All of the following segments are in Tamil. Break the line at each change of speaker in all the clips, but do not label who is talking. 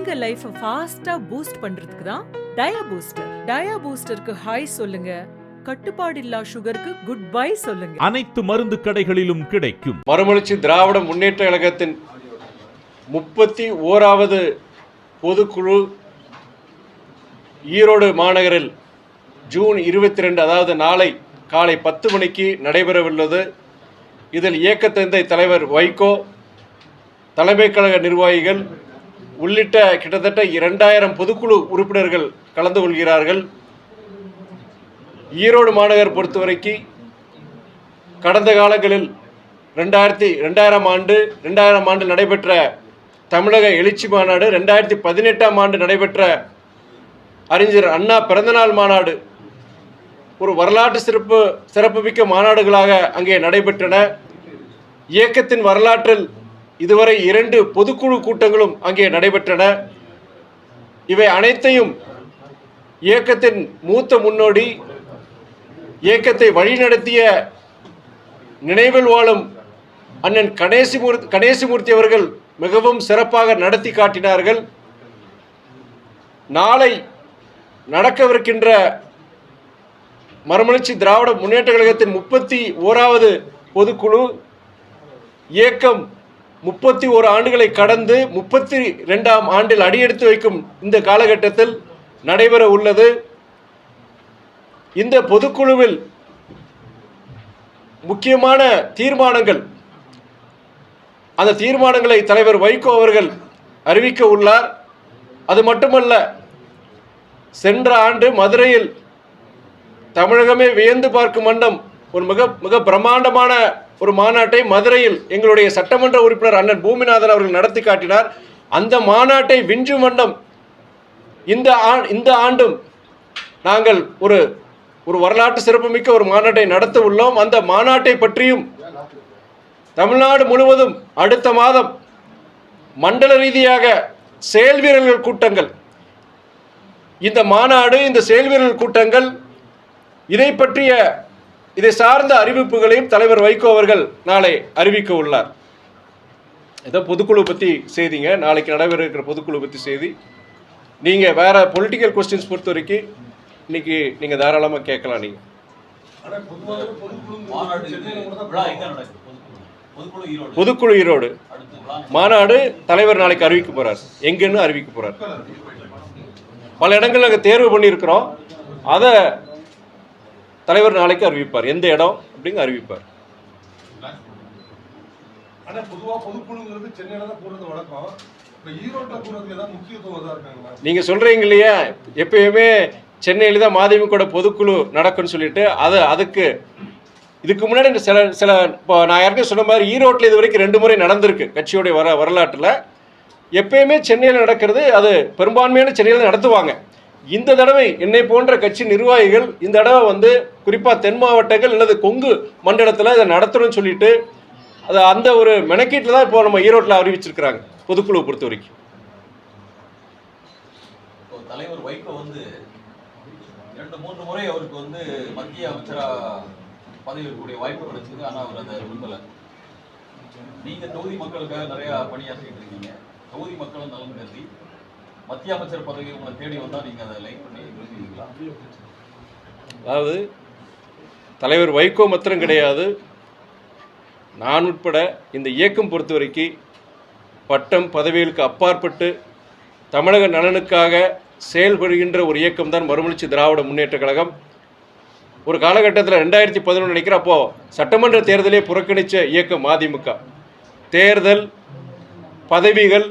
உங்க லைஃப் ஃபாஸ்டா பூஸ்ட் பண்றதுக்கு தான் டயா பூஸ்டர். டயா பூஸ்டருக்கு ஹாய் சொல்லுங்க, கட்டுப்பாடில்லா சுகருக்கு குட் பை சொல்லுங்க.
அனைத்து மருந்து கடைகளிலும் கிடைக்கும்.
மறுமலர்ச்சி திராவிட முன்னேற்ற கழகத்தின் 31வது பொதுக்குழு ஈரோடு மாநகரில் ஜூன் 22 அதாவது நாளை காலை 10 மணிக்கு நடைபெறவுள்ளது. இதில் இயக்கத்தந்தை தலைவர் வைகோ, தலைமை கழக நிர்வாகிகள் உள்ளிட்ட கிட்டத்தட்ட 2000 பொதுக்குழு உறுப்பினர்கள் கலந்து கொள்கிறார்கள். ஈரோடு மாநகர் பொறுத்தவரைக்கு கடந்த காலங்களில் 2000 ஆண்டு நடைபெற்ற தமிழக எழுச்சி மாநாடு, 2018ஆம் ஆண்டு நடைபெற்ற அறிஞர் அண்ணா பிறந்தநாள் மாநாடு ஒரு வரலாற்று சிறப்புமிக்க மாநாடுகளாக அங்கே நடைபெற்றன. இயக்கத்தின் வரலாற்றில் இதுவரை 2 பொதுக்குழு கூட்டங்களும் அங்கே நடைபெற்றன. இவை அனைத்தையும் இயக்கத்தின் மூத்த முன்னோடி, இயக்கத்தை வழிநடத்திய நினைவில் வாழும் அண்ணன் கணேசமூர்த்தி அவர்கள் மிகவும் சிறப்பாக நடத்தி காட்டினார்கள். நாளை நடக்கவிருக்கின்ற மறுமலர்ச்சி திராவிட முன்னேற்ற கழகத்தின் 31வது பொதுக்குழு இயக்கம் 31 ஆண்டுகளை கடந்து 32ஆம் ஆண்டில் அடியெடுத்து வைக்கும் இந்த காலகட்டத்தில் நடைபெற உள்ளது. இந்த பொதுக்குழுவில் முக்கியமான தீர்மானங்கள், அந்த தீர்மானங்களை தலைவர் வைகோ அவர்கள் அறிவிக்க உள்ளார். அது மட்டுமல்ல, சென்ற ஆண்டு மதுரையில் தமிழகமே வியந்து பார்க்கும் வண்ணம் ஒரு மிக பிரம்மாண்டமான ஒரு மாநாட்டை மதுரையில் எங்களுடைய சட்டமன்ற உறுப்பினர் அண்ணன் பூமிநாதன் அவர்கள் நடத்தி காட்டினார். அந்த மாநாட்டை விஞ்சும் வண்ணம் இந்த ஆண்டும் நாங்கள் ஒரு வரலாற்று சிறப்புமிக்க ஒரு மாநாட்டை நடத்த உள்ளோம். அந்த மாநாட்டை பற்றியும் தமிழ்நாடு முழுவதும் அடுத்த மாதம் மண்டல ரீதியாக செயல் வீரர்கள் கூட்டங்கள், இந்த மாநாடு, இந்த செயல் வீரர்கள் கூட்டங்கள், இதை சார்ந்த அறிவிப்புகளையும் தலைவர் வைகோ அவர்கள் நாளை அறிவிக்க உள்ளார். ஏதோ பொதுக்குழு பற்றி செய்திங்க, நாளைக்கு நடைபெற இருக்கிற பொதுக்குழு பற்றி செய்தி. நீங்கள் வேற பொலிட்டிக்கல் கொஸ்டின்ஸ் பொறுத்த வரைக்கும் இன்னைக்கு நீங்கள் தாராளமாக கேட்கலாம். நீங்கள் பொதுக்குழு ஈரோடு மாநாடு தலைவர் நாளைக்கு அறிவிக்க போறார். எங்கன்னு அறிவிக்க போறார். பல இடங்கள் நாங்கள் தேர்வு பண்ணியிருக்கிறோம். அதை தலைவர் நாளைக்கு அறிவிப்பார். எந்த இடம் அப்படிங்க அறிவிப்பார். நீங்க சொல்றீங்க இல்லையா, எப்பயுமே சென்னையில தான் மதிமுக பொதுக்குழு நடக்கும்னு சொல்லிட்டு, இதுக்கு முன்னாடி சில நான் யாருக்கும் சொன்ன மாதிரி ஈரோட்டில் இது வரைக்கும் 2 முறை நடந்திருக்கு கட்சியோடைய வரலாற்றில். எப்பயுமே சென்னையில் நடக்கிறது, அது பெரும்பான்மையான சென்னையில் நடத்துவாங்க. இந்த தடவை என்னை போன்ற கட்சி நிர்வாகிகள் இந்த தடவை குறிப்பாக தென் மாவட்டங்கள் அல்லது கொங்கு மண்டலத்தில் இதை நடத்தணும்னு சொல்லிட்டு அந்த ஒரு மெனக்கீட்டில் தான் இப்போ நம்ம ஈரோட்டில் அறிவிச்சிருக்கிறாங்க பொதுக்குழு பொறுத்த வரைக்கும்.
தலைவர் வைகோ 2-3 முறை அவருக்கு மத்திய அமைச்சரா பதவி இருக்கக்கூடிய வாய்ப்பு கிடைச்சது. ஆனால் அவர் அதை விரும்பல. நீங்க தொகுதி மக்களுக்காக நிறைய பணியாற்றிட்டு இருக்கீங்க. தொகுதி மக்களும் நலன் கருதி மத்திய அமைச்சர் பதவி உங்களை தேடி வந்தால் நீங்கள் அதை லைக் பண்ணி விரும்புவீங்களா?
அதாவது தலைவர் வைகோ மாத்திரம் கிடையாது, நான் உட்பட இந்த இயக்கம் பொறுத்த வரைக்கும் பட்டம் பதவிகளுக்கு அப்பாற்பட்டு தமிழக நலனுக்காக செயல்படுகின்ற ஒரு இயக்கம் தான் மறுமலர்ச்சி திராவிட முன்னேற்ற கழகம். ஒரு காலகட்டத்தில் 2011 நினைக்கிறேன், அப்போ சட்டமன்ற தேர்தலே புறக்கணித்த இயக்கம் மதிமுக. தேர்தல் பதவிகள்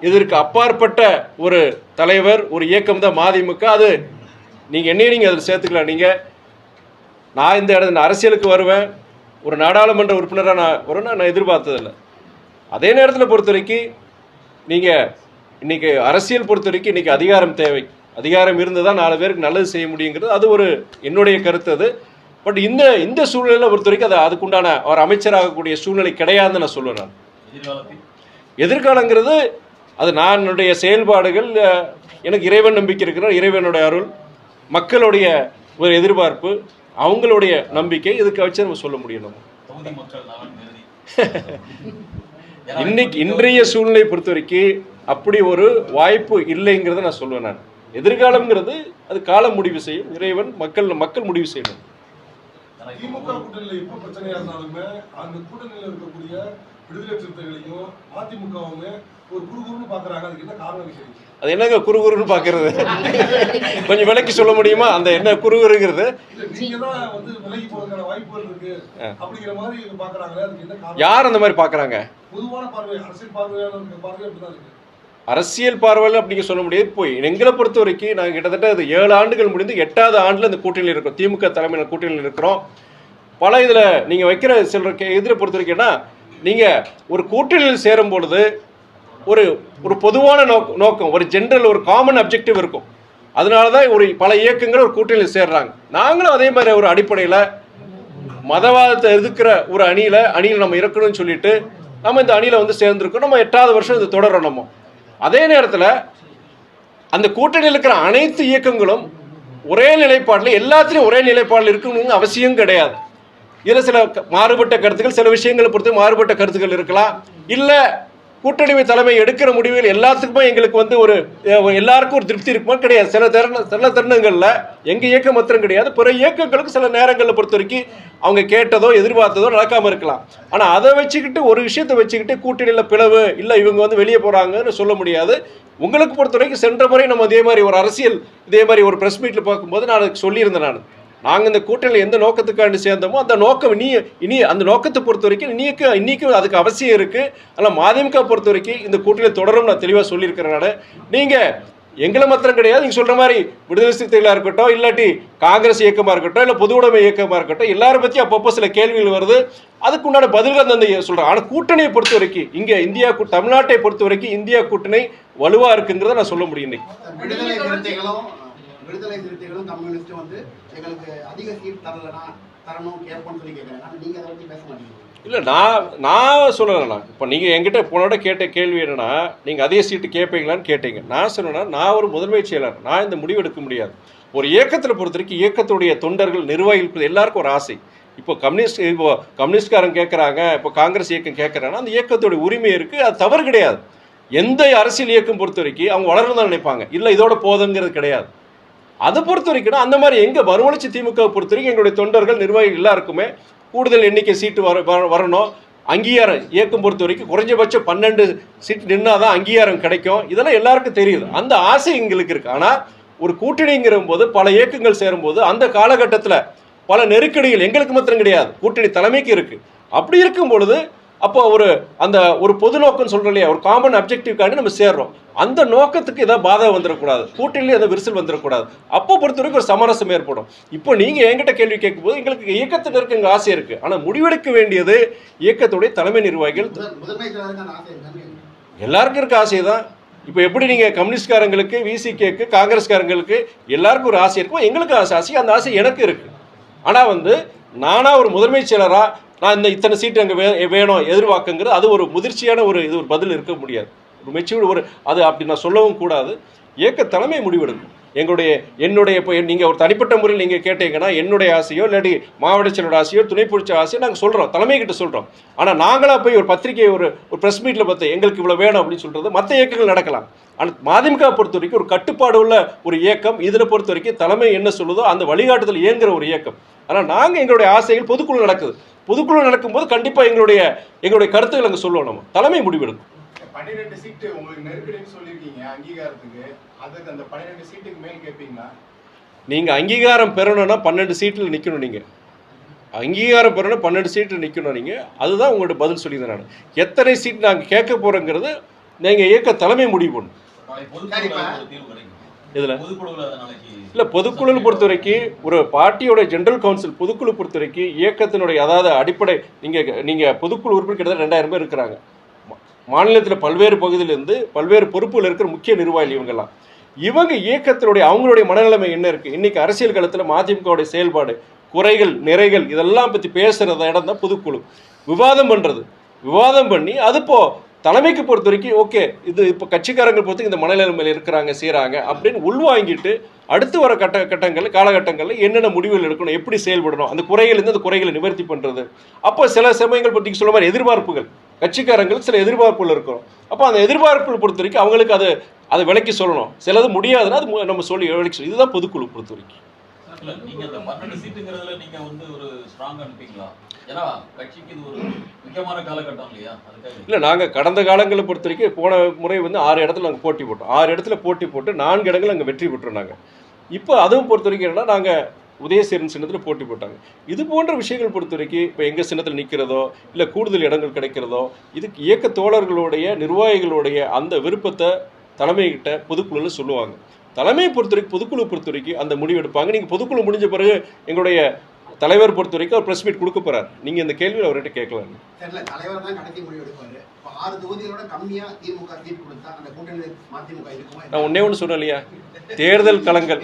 இதற்கு அப்பாற்பட்ட ஒரு தலைவர், ஒரு இயக்கம் தான் மதிமுக. அது நீங்கள் அதில் சேர்த்துக்கலாம். நான் இந்த அரசியலுக்கு வருவேன், ஒரு நாடாளுமன்ற உறுப்பினராக நான் வருவேன்னா நான் எதிர்பார்த்ததில்லை. அதே நேரத்தில் பொறுத்த வரைக்கும் நீங்கள் இன்றைக்கி அரசியல் பொறுத்த வரைக்கும் இன்றைக்கி அதிகாரம் தேவை. அதிகாரம் இருந்து தான் 4 பேருக்கு நல்லது செய்ய முடியுங்கிறது அது ஒரு என்னுடைய கருத்து. அது பட் இந்த சூழ்நிலையில் பொறுத்த வரைக்கும் அதுக்குண்டான அவர் அமைச்சராகக்கூடிய சூழ்நிலை கிடையாதுன்னு நான் சொல்லுவேன். எதிர்காலங்கிறது அது என்னுடைய செயல்பாடுகள், எனக்கு இறைவன் நம்பிக்கை இருக்கிற இறைவனுடைய அருள், மக்களுடைய ஒரு எதிர்பார்ப்பு, அவங்களுடைய நம்பிக்கை, இதுக்கு வச்சு நம்ம சொல்ல முடியும். இன்றைய சூழ்நிலை பொறுத்த வரைக்கும் அப்படி ஒரு வாய்ப்பு இல்லைங்கிறத நான் சொல்லுவேன். நான் எதிர்காலம்ங்கிறது அது காலம் முடிவு செய்யும், இறைவன் மக்கள் முடிவு செய்யணும்.
திமுக கூட்டணியில் எப்போ பிரச்சனையா இருந்தாலுமே அந்த கூட்டணியில் இருக்கக்கூடிய விடுதலை சிறுத்தைகளையும் அதிமுகவுமே ஒரு குறுகுறுன்னு பாக்குறாங்க. அதுக்கு என்ன காரணம் நினைக்கிறீங்க?
அது என்னங்க குறுகுறுன்னு பாக்குறது? கொஞ்சம் விலைக்கு சொல்ல முடியுமா அந்த என்ன குறுகுறுங்கிறது?
நீங்க தான் வந்து விலகி போறதுக்கான வாய்ப்புகள் இருக்கு அப்படிங்கிற மாதிரி பாக்குறாங்களே, அதுக்கு என்ன காரணம்?
யார் அந்த மாதிரி பாக்குறாங்க?
பொதுவான பார்வை, அரசியல் பார்வையாளர் பார்வை அப்படிதான் இருக்கு.
அரசியல் பார்வையில் அப்படிங்க சொல்ல முடியாது. போய் எங்களை பொறுத்த வரைக்கும் நாங்கள் கிட்டத்தட்ட அது 7 ஆண்டுகள் முடிந்து 8வது ஆண்டில் இந்த கூட்டணியில் இருக்கோம். திமுக தலைமையில் கூட்டணியில் இருக்கிறோம். பல இதில் நீங்கள் வைக்கிற சில இதில் பொறுத்த வரைக்கும்னா, நீங்கள் ஒரு கூட்டணியில் சேரும் பொழுது ஒரு பொதுவான நோக்கம், ஒரு ஜென்ரல், ஒரு காமன் அப்ஜெக்டிவ் இருக்கும். அதனால தான் பல இயக்கங்கள் ஒரு கூட்டணியில் சேர்றாங்க. நாங்களும் அதே மாதிரி ஒரு அடிப்படையில் மதவாதத்தை எதிர்க்கிற ஒரு அணியில் நம்ம இருக்கணும்னு சொல்லிட்டு நம்ம இந்த அணியில் வந்து சேர்ந்துருக்கோம். நம்ம 8வது வருஷம் இது தொடரும். நம்ம அதே நேரத்தில் அந்த கூட்டணியில் இருக்கிற அனைத்து இயக்கங்களும் ஒரே நிலைப்பாட்டில், எல்லாத்திலையும் ஒரே நிலைப்பாடில் இருக்கணும்னு அவசியம் கிடையாது. இதில் சில மாறுபட்ட கருத்துக்கள், சில விஷயங்களை பொறுத்து மாறுபட்ட கருத்துக்கள் இருக்கலாம். இல்லை கூட்டணி தலைமை எடுக்கிற முடிவுகள் எல்லாத்துக்குமே எங்களுக்கு வந்து எல்லாருக்கும் ஒரு திருப்தி இருக்குமா? கிடையாது. சில தருணங்களில் எங்கள் இயக்கம் மாத்திரம் கிடையாது, பிற இயக்கங்களுக்கு சில நேரங்களில் பொறுத்த வரைக்கும் அவங்க கேட்டதோ எதிர்பார்த்ததோ நடக்காமல் இருக்கலாம். ஆனால் அதை வச்சுக்கிட்டு ஒரு விஷயத்தை வச்சுக்கிட்டு கூட்டணியில் பிளவு இல்லை இவங்க வந்து வெளியே போகிறாங்கன்னு சொல்ல முடியாது. உங்களுக்கு பொறுத்த வரைக்கும் சென்ற முறை நம்ம இதே மாதிரி ஒரு அரசியல் இதே மாதிரி ஒரு ப்ரெஸ் மீட்டில் பார்க்கும்போது நான் அதுக்கு சொல்லியிருந்தேன். நாங்கள் இந்த கூட்டணியில் எந்த நோக்கத்துக்காண்டி சேர்ந்தோமோ அந்த நோக்கம் இனி அந்த நோக்கத்தை பொறுத்த வரைக்கும் இன்னைக்கும் அதுக்கு அவசியம் இருக்குது. ஆனால் மதிமுக பொறுத்த வரைக்கும் இந்த கூட்டணியில் தொடரும் நான் தெளிவாக சொல்லியிருக்கிறேன். நீங்கள் எங்களை மாத்திரம் கிடையாது, நீங்கள் சொல்கிற மாதிரி விடுதலை சிறுத்தைகளாக இருக்கட்டும், இல்லாட்டி காங்கிரஸ் இயக்கமாக இருக்கட்டும், இல்லை பொது உடைமை இயக்கமாக இருக்கட்டும், எல்லாரை பற்றி அப்பப்போ சில கேள்விகள் வருது. அதுக்குண்டான பதில்கள் அந்த சொல்கிறேன். ஆனால் கூட்டணியை பொறுத்த வரைக்கும் இங்கே தமிழ்நாட்டை பொறுத்த வரைக்கும் இந்தியா கூட்டணி வலுவாக இருக்குங்கிறத நான் சொல்ல முடியும்.
விடுதலை சிறுத்தைகளும் கம்யூனிஸ்டும் வந்து எங்களுக்கு அதிக சீட் தரணும் கேட்போம்னு சொல்லி கேட்குறாங்க. நீங்க அதை பற்றி பேச மாட்டீங்க? இல்லை,
நான் சொல்லலைண்ணா. இப்போ நீங்கள் என்கிட்ட போனோட கேட்ட கேள்வி என்னன்னா, நீங்கள் அதிக சீட்டு கேட்பீங்களான்னு கேட்டீங்க. நான் சொன்னேன்னா, நான் ஒரு முதன்மை செயலாளர், நான் இந்த முடிவு எடுக்க முடியாது. ஒரு இயக்கத்தில் பொறுத்த வரைக்கும் இயக்கத்துடைய தொண்டர்கள், நிர்வாகிகள் எல்லாருக்கும் ஒரு ஆசை. இப்போ கம்யூனிஸ்ட்காரங்க கேட்குறாங்க, இப்போ காங்கிரஸ் இயக்கம் கேட்குறாங்கன்னா அந்த இயக்கத்துடைய உரிமை இருக்குது, அது தவறு கிடையாது. எந்த அரசியல் இயக்கம் பொறுத்த வரைக்கும் அவங்க வளரணும் தான் நினைப்பாங்க, இல்லை இதோட போதுங்கிறது கிடையாது. அதை பொறுத்த வரைக்கும் அந்த மாதிரி எங்கள் மறுமலர்ச்சி திமுக பொறுத்த வரைக்கும் எங்களுடைய தொண்டர்கள், நிர்வாகிகள் எல்லாருக்குமே கூடுதல் எண்ணிக்கை சீட்டு வரணும். அங்கீகாரம் இயக்கம் பொறுத்த வரைக்கும் குறைஞ்சபட்சம் 12 சீட் நின்னாதான் அங்கீகாரம் கிடைக்கும். இதெல்லாம் எல்லாருக்கும் தெரியுது, அந்த ஆசை எங்களுக்கு இருக்குது. ஆனால் ஒரு கூட்டணிங்கிற போது பல இயக்கங்கள் சேரும்போது அந்த காலகட்டத்தில் பல நெருக்கடிகள் எங்களுக்கு மாத்திரம் கிடையாது, கூட்டணி தலைமைக்கு இருக்குது. அப்படி இருக்கும் பொழுது அப்போ ஒரு பொது நோக்கம் சொல்கிறோம் இல்லையா, ஒரு காமன் அப்ஜெக்டிவ்காண்டி நம்ம சேர்றோம். அந்த நோக்கத்துக்கு ஏதாவது பாதகம் வந்துடக்கூடாது, கூட்டணியில் ஏதாவது விரிசல் வந்துடக்கூடாது. அப்போ பொறுத்த வரைக்கும் ஒரு சமரசம் ஏற்படும். இப்போ நீங்கள் என்கிட்ட கேள்வி கேட்கும்போது எங்களுக்கு இயக்கத்தினருக்கு எங்கள் ஆசை இருக்குது. ஆனால் முடிவெடுக்க வேண்டியது இயக்கத்துடைய தலைமை நிர்வாகிகள். எல்லாருக்கும் இருக்க ஆசை தான். இப்போ எப்படி நீங்கள் கம்யூனிஸ்ட்காரங்களுக்கு, விசிகேக்கு, காங்கிரஸ்காரங்களுக்கு எல்லாருக்கும் ஒரு ஆசை இருக்கும், எங்களுக்கு ஆசை, அந்த ஆசை எனக்கு இருக்குது. ஆனால் நானாக ஒரு முதன்மை செயலராக நான் இத்தனை சீட்டு அங்கே வேணும் எதிர்பார்க்குங்கிறது அது ஒரு முதிர்ச்சியான ஒரு பதில் இருக்க முடியாது. ஒரு மெச்சூர்டு அது அப்படி நான் சொல்லவும் கூடாது. இயக்க தலைமை முடிவெடுக்கும். என்னுடைய இப்போ நீங்கள் ஒரு தனிப்பட்ட முறையில் நீங்கள் கேட்டீங்கன்னா என்னுடைய ஆசையோ இல்லாட்டி மாவட்ட செயலோட ஆசையோ துணை பிடிச்ச ஆசையோ நாங்கள் சொல்கிறோம், தலைமைக்கிட்ட சொல்கிறோம். ஆனால் நாங்களாக போய் ஒரு பத்திரிகை ஒரு ப்ரெஸ் மீட்டில் பார்த்து எங்களுக்கு இவ்வளோ வேணும் அப்படின்னு சொல்கிறது மற்ற இயக்கங்கள் நடக்கலாம். ஆனால் மதிமுக பொறுத்த வரைக்கும் ஒரு கட்டுப்பாடு உள்ள ஒரு இயக்கம். இதில் பொறுத்த வரைக்கும் தலைமை என்ன சொல்லுதோ அந்த வழிகாட்டுதல் இயங்குகிற ஒரு இயக்கம். ஆனால் நாங்கள் எங்களுடைய ஆசைகள் பொதுக்குழு நடக்குது. பொதுக்குழு நடக்கும்போது கண்டிப்பாக எங்களுடைய கருத்துக்கள் அங்கே சொல்லுவோம். நம்ம தலைமை முடிவெடுக்கும்.
12 சீட்டு உங்களுக்கு நெருக்கடின்னு சொல்லியிருக்கீங்க அங்கீகாரத்துக்கு, அதுக்கு அந்த 12 சீட்டுக்கு மேல் கேட்பீங்களா?
நீங்கள் அங்கீகாரம் பெறணும்னா 12 சீட்டில் நிற்கணும். நீங்கள் அங்கீகாரம் பெறணும் 12 சீட்டில் நிற்கணும். நீங்கள் அதுதான் உங்களோட பதில் சொல்லியிருந்தேன். நான் எத்தனை சீட் நாங்கள் கேட்க போகிறோங்கிறது நீங்கள் இயக்க தலைமை முடிவு பண்ணும். இதில் இல்லை, பொதுக்குழு பொறுத்த வரைக்கும் ஒரு பார்ட்டியோட ஜெனரல் கவுன்சில் பொதுக்குழு பொறுத்த வரைக்கும் இயக்கத்தினுடைய அதாவது அடிப்படை நீங்கள் பொதுக்குழு உறுப்பினர் கிட்டத்தட்ட 2000 பேர் இருக்கிறாங்க. மாநிலத்தில் பல்வேறு பகுதியிலிருந்து பல்வேறு பொறுப்புகள் இருக்கிற முக்கிய நிர்வாகிகள் இவங்க இயக்கத்தினுடைய அவங்களுடைய மனநிலைமை என்ன இருக்குது, இன்றைக்கி அரசியல் களத்தில் மதிமுகவுடைய செயல்பாடு, குறைகள் நிறைகள் இதெல்லாம் பற்றி பேசுகிறத இடம் தான் பொதுக்குழு. விவாதம் பண்ணி அதுப்போ தலைமைக்கு பொறுத்த வரைக்கும் ஓகே இது இப்போ கட்சிக்காரங்கள் பொறுத்து இந்த மனநிலைமையில் இருக்கிறாங்க செய்கிறாங்க அப்படின்னு உள்வாங்கிட்டு அடுத்து வர காலகட்டங்களில் என்னென்ன முடிவுகள் எடுக்கணும், எப்படி செயல்படணும், அந்த குறைகள் அந்த குறைகளை நிவர்த்தி பண்ணுறது. அப்போ சில சமயங்கள் பற்றி சொல்ல மாதிரி எதிர்பார்ப்புகள் கட்சிக்காரங்களுக்கு சில எதிர்பார்ப்புகள் இருக்கும். அப்போ அந்த எதிர்பார்ப்புகளை பொறுத்த வரைக்கும் அவங்களுக்கு அதை விளக்கி சொல்லணும். சிலது முடியாதுன்னா அது நம்ம சொல்லி விளக்கி சொல்லணும். இதுதான் பொதுக்குழு பொறுத்த வரைக்கும்.
இல்ல நீங்க அந்த 12 சீட்டுங்கிறதுல நீங்க வந்து ஒரு ஸ்ட்ராங் அனுப்பிங்களா? ஏன்னா கட்சிக்கு இது ஒரு முக்கியமான காலகட்டம் இல்லையா? அதுக்காக
இல்லை, நாங்கள் கடந்த காலங்களை பொறுத்த வரைக்கும் போன முறை வந்து 6 இடத்துல நாங்கள் போட்டி போட்டோம். 6 இடத்துல போட்டி போட்டு 4 இடங்கள் அங்கே வெற்றி பெற்றோம். நாங்கள் இப்போ அதுவும் பொறுத்த வரைக்கும் என்னன்னா, நாங்கள் உதயசேரன் சின்னத்தில் போட்டி போட்டாங்க. இது போன்ற விஷயங்கள் பொறுத்த வரைக்கும் இப்போ எங்கள் சின்னத்தில் நிற்கிறதோ இல்லை கூடுதல் இடங்கள் கிடைக்கிறதோ, இதுக்கு இயக்க தோழர்களுடைய நிர்வாகிகளுடைய அந்த விருப்பத்தை தலைமைகிட்ட பொதுக்குழுவில் சொல்லுவாங்க. தலைமையை பொறுத்த வரைக்கும் பொதுக்குழு பொறுத்த வரைக்கும் அந்த முடிவு எடுப்பாங்க. நீங்கள் பொதுக்குழு முடிஞ்ச பிறகு எங்களுடைய தலைவர் பொறுத்த வரைக்கும் அவர் ப்ரெஸ் மீட் கொடுக்க போறாரு. நீங்கள் இந்த கேள்வியில் அவர்கிட்ட கேட்கலாம்.
தெரியல, தலைவர் தான் கடைசி முடிவு எடுப்பாரு. இப்போ 6 தொகுதிகளோட கம்மியா திமுக சீட் கொடுத்தா அந்த கூட்டணி மதிமுக இருக்குமா?
நான் ஒன்னே ஒன்று சொன்னேன் இல்லையா, தேர்தல் களங்கள்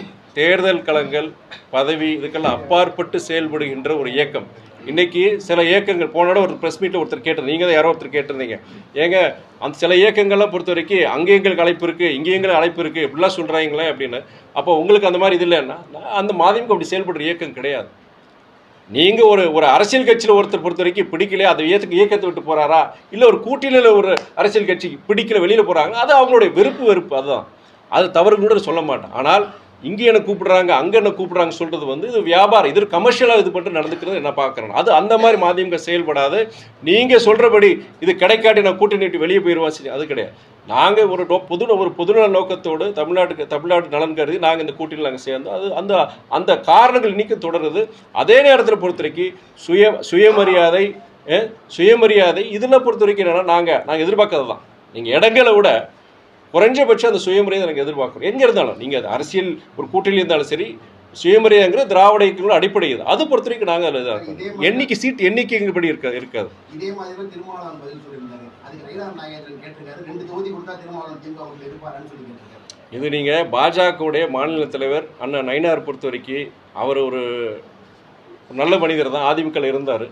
பதவி இதுக்கெல்லாம் அப்பாற்பட்டு செயல்படுகின்ற ஒரு இயக்கம். இன்னைக்கு சில இயக்கங்கள் போனோட ஒரு ப்ரெஸ் மீட்டில் ஒருத்தர் கேட்டிருந்தீங்க, நீங்கள் தான் யாரோ ஒருத்தர் கேட்டிருந்தீங்க, ஏங்க அந்த சில இயக்கங்கள்லாம் பொறுத்த வரைக்கும் அங்கே எங்களுக்கு அழைப்பு இருக்குது, இங்கே எங்களுக்கு அழைப்பு இருக்குது, இப்படிலாம் சொல்கிறாங்களே அப்படின்னு. அப்போ உங்களுக்கு அந்த மாதிரி இது இல்லைன்னா, அந்த மதிமுக அப்படி செயல்படுற இயக்கம் கிடையாது. நீங்கள் ஒரு அரசியல் கட்சியில் ஒருத்தர் பொறுத்த வரைக்கும் பிடிக்கல, அதை இயக்கத்தை விட்டு போகிறாரா, இல்லை ஒரு கூட்டணியில் ஒரு அரசியல் கட்சிக்கு பிடிக்கல வெளியில் போகிறாங்க, அது அவங்களுடைய வெறுப்பு. அதுதான், அது தவறு கூட சொல்ல மாட்டேன். ஆனால் இங்கே என்ன கூப்பிடுறாங்க அங்கே என்ன கூப்பிடுறாங்க சொல்கிறது வந்து இது வியாபாரம், இது கமர்ஷியலாக இது பண்ணிட்டு நடந்துக்கிறது என்ன பார்க்குறேன். அது அந்த மாதிரி மதிமுக செயல்படாது. நீங்கள் சொல்கிறபடி இது கிடைக்காட்டி நான் கூட்டணி விட்டு வெளியே போயிடுவாச்சு, அது கிடையாது. நாங்கள் ஒரு பொதுநல நோக்கத்தோடு தமிழ்நாட்டு நலன் கருதி நாங்கள் இந்த கூட்டணியில் நாங்கள் சேர்ந்தோம். அது அந்த காரணங்கள் இன்னைக்கு தொடருது. அதே நேரத்தில் பொறுத்த வரைக்கும் சுயமரியாதை இதில் பொறுத்த வரைக்கும் என்னென்னா நாங்கள் எதிர்பார்க்கறது தான். நீங்கள் இடங்களை விட குறைஞ்சபட்சம் அந்த சுயமரியாதை எனக்கு எதிர்பார்க்குறோம். எங்கே இருந்தாலும் நீங்கள் அது அரசியல் ஒரு கூட்டணியில் இருந்தாலும் சரி, சுயமரியாதைங்கிற திராவிட இயக்கங்களோட அடிப்படை இது. அது பொறுத்த வரைக்கும் நாங்கள் அதில் தான் இருக்கோம். சீட் எண்ணிக்கைப்படி இருக்காது.
இதே மாதிரி திருமாவளவன் பதில் சொல்லியிருந்தாரு. அதுக்கு ரயிலார் நாகேந்திரன் கேட்டிருக்காரு, 2 தொகுதி கொடுத்தா திருமாவளவன் திமுக இருப்பாருன்னு சொல்லி கேட்டிருக்காரு.
இது நீங்கள் பாஜகவுடைய மாநில தலைவர் அண்ணன் நயினார் பொறுத்த வரைக்கும் அவர் ஒரு நல்ல மனிதர் தான், அதிமுகவில் இருந்தார்.